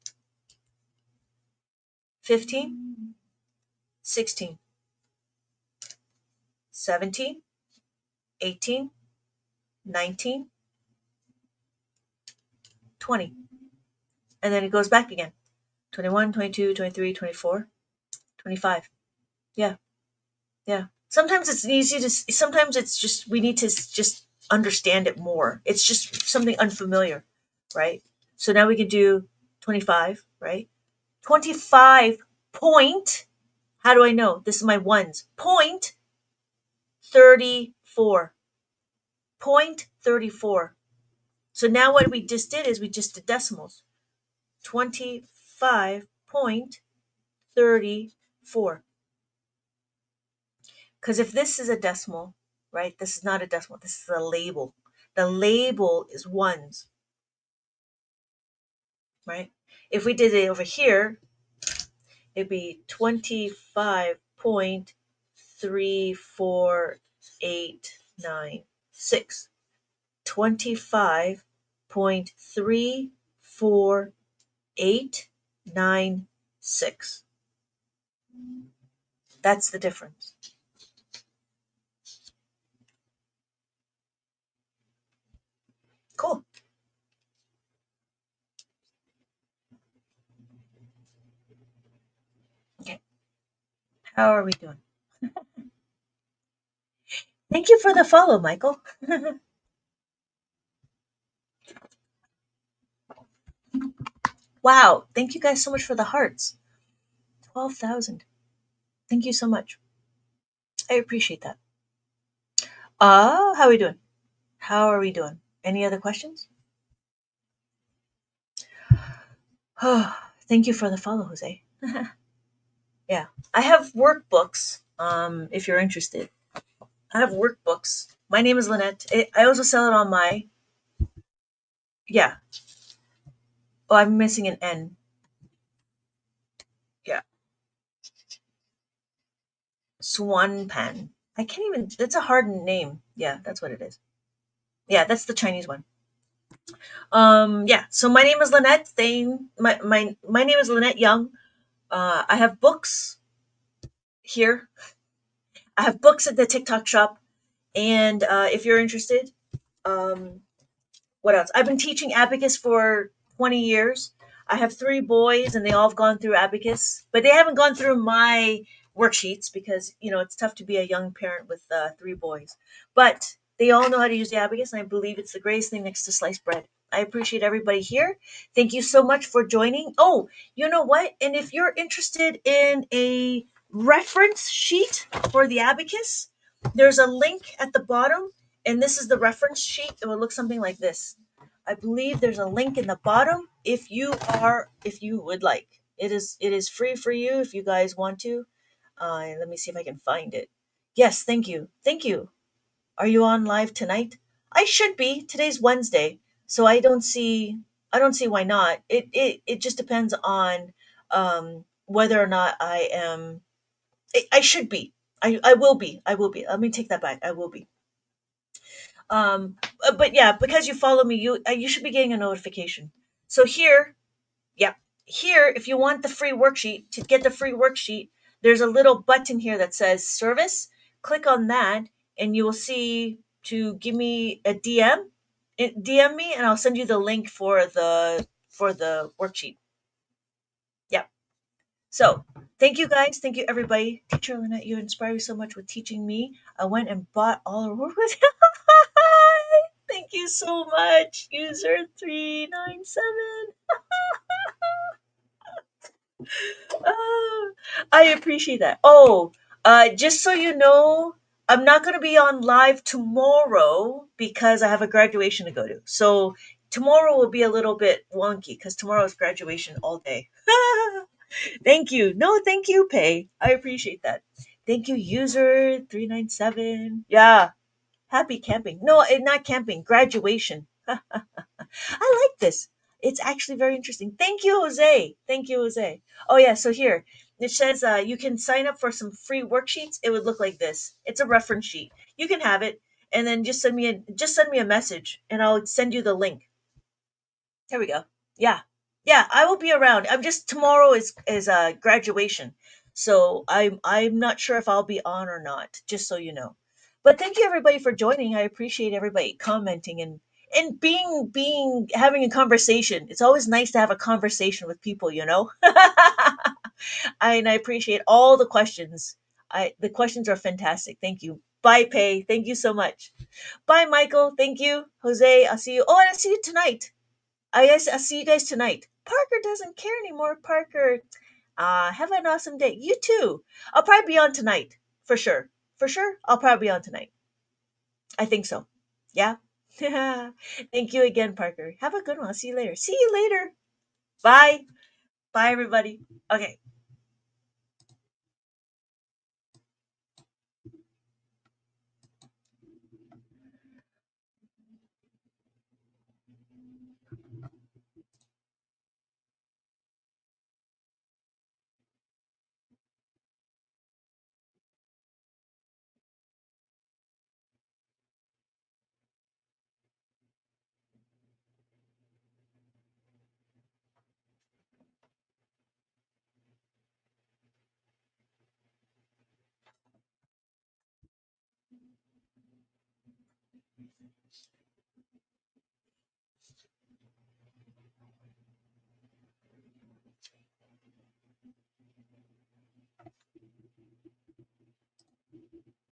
15, 16, 17, 18, 19, 20. And then it goes back again. 21, 22, 23, 24, 25. Yeah. Yeah. Sometimes it's just, we need to just understand it more. It's just something unfamiliar, right? So now we can do 25, right? 25 point, how do I know? This is my ones. Point 34. Point 34. So now what we just did is we just did decimals. 25.34. Because if this is a decimal, right, this is not a decimal, this is a label. The label is ones, right? If we did it over here, it'd be 25.34896. 25.34896. That's the difference. Cool. Okay. How are we doing? Thank you for the follow, Michael. Wow. Thank you guys so much for the hearts. 12,000. Thank you so much. I appreciate that. How are we doing? How are we doing? Any other questions? Thank you for the follow, Jose. Yeah. I have workbooks, if you're interested. I have workbooks. My name is Lynette. I also sell it on my, yeah. Oh, I'm missing an N. Yeah. Swanpan. I can't even, that's a hard name. Yeah, that's what it is. Yeah, that's the Chinese one. Yeah. So my name is Lynette Thane. My name is Lynette Young. I have books here. I have books at the TikTok shop, and if you're interested, um, what else? I've been teaching Abacus for 20 years. I have three boys, and they all have gone through Abacus, but they haven't gone through my worksheets because it's tough to be a young parent with three boys. But they all know how to use the Abacus, and I believe it's the greatest thing next to sliced bread. I appreciate everybody here. Thank you so much for joining. Oh, you know what? And if you're interested in a reference sheet for the Abacus, there's a link at the bottom, and this is the reference sheet. It will look something like this. I believe there's a link in the bottom if you would like. It is free for you if you guys want to. Let me see if I can find it. Yes, thank you. Thank you. Are you on live tonight? I should be. Today's Wednesday, so I don't see why not. It just depends on whether or not I am. I should be. I will be. I will be. Let me take that back. I will be. But yeah, because you follow me, you should be getting a notification. So here, yeah, here, if you want the free worksheet, to get the free worksheet, there's a little button here that says service. Click on that, and you will see to give me a DM. DM me, and I'll send you the link for the worksheet. Yeah. So thank you guys. Thank you everybody. Teacher Lynette, you inspire me so much with teaching me. I went and bought all the workbooks. Thank you so much, user 397. Oh, I appreciate that. Oh, just so you know, I'm not going to be on live tomorrow because I have a graduation to go to. So tomorrow will be a little bit wonky because tomorrow is graduation all day. Thank you. No, thank you, Pay. I appreciate that. Thank you, user 397. Yeah, happy camping. No, not camping, graduation. I like this. It's actually very interesting. Thank you, Jose. Thank you, Jose. Oh yeah, so here it says you can sign up for some free worksheets. It would look like this. It's a reference sheet. You can have it, and then just send me a message, and I'll send you the link. There we go. Yeah, yeah, I will be around. I'm just tomorrow is graduation, so I'm not sure if I'll be on or not. Just so you know. But thank you everybody for joining. I appreciate everybody commenting and being having a conversation. It's always nice to have a conversation with people, you know. And I appreciate all the questions. The questions are fantastic. Thank you. Bye, Pay. Thank you so much. Bye, Michael. Thank you, Jose. I'll see you. Oh, and I'll see you tonight. I'll see you guys tonight. Parker doesn't care anymore. Parker, have an awesome day. You too. I'll probably be on tonight for sure. For sure, I'll probably be on tonight. I think so. Yeah. Thank you again, Parker. Have a good one. I'll see you later. See you later. Bye. Bye, everybody. Okay.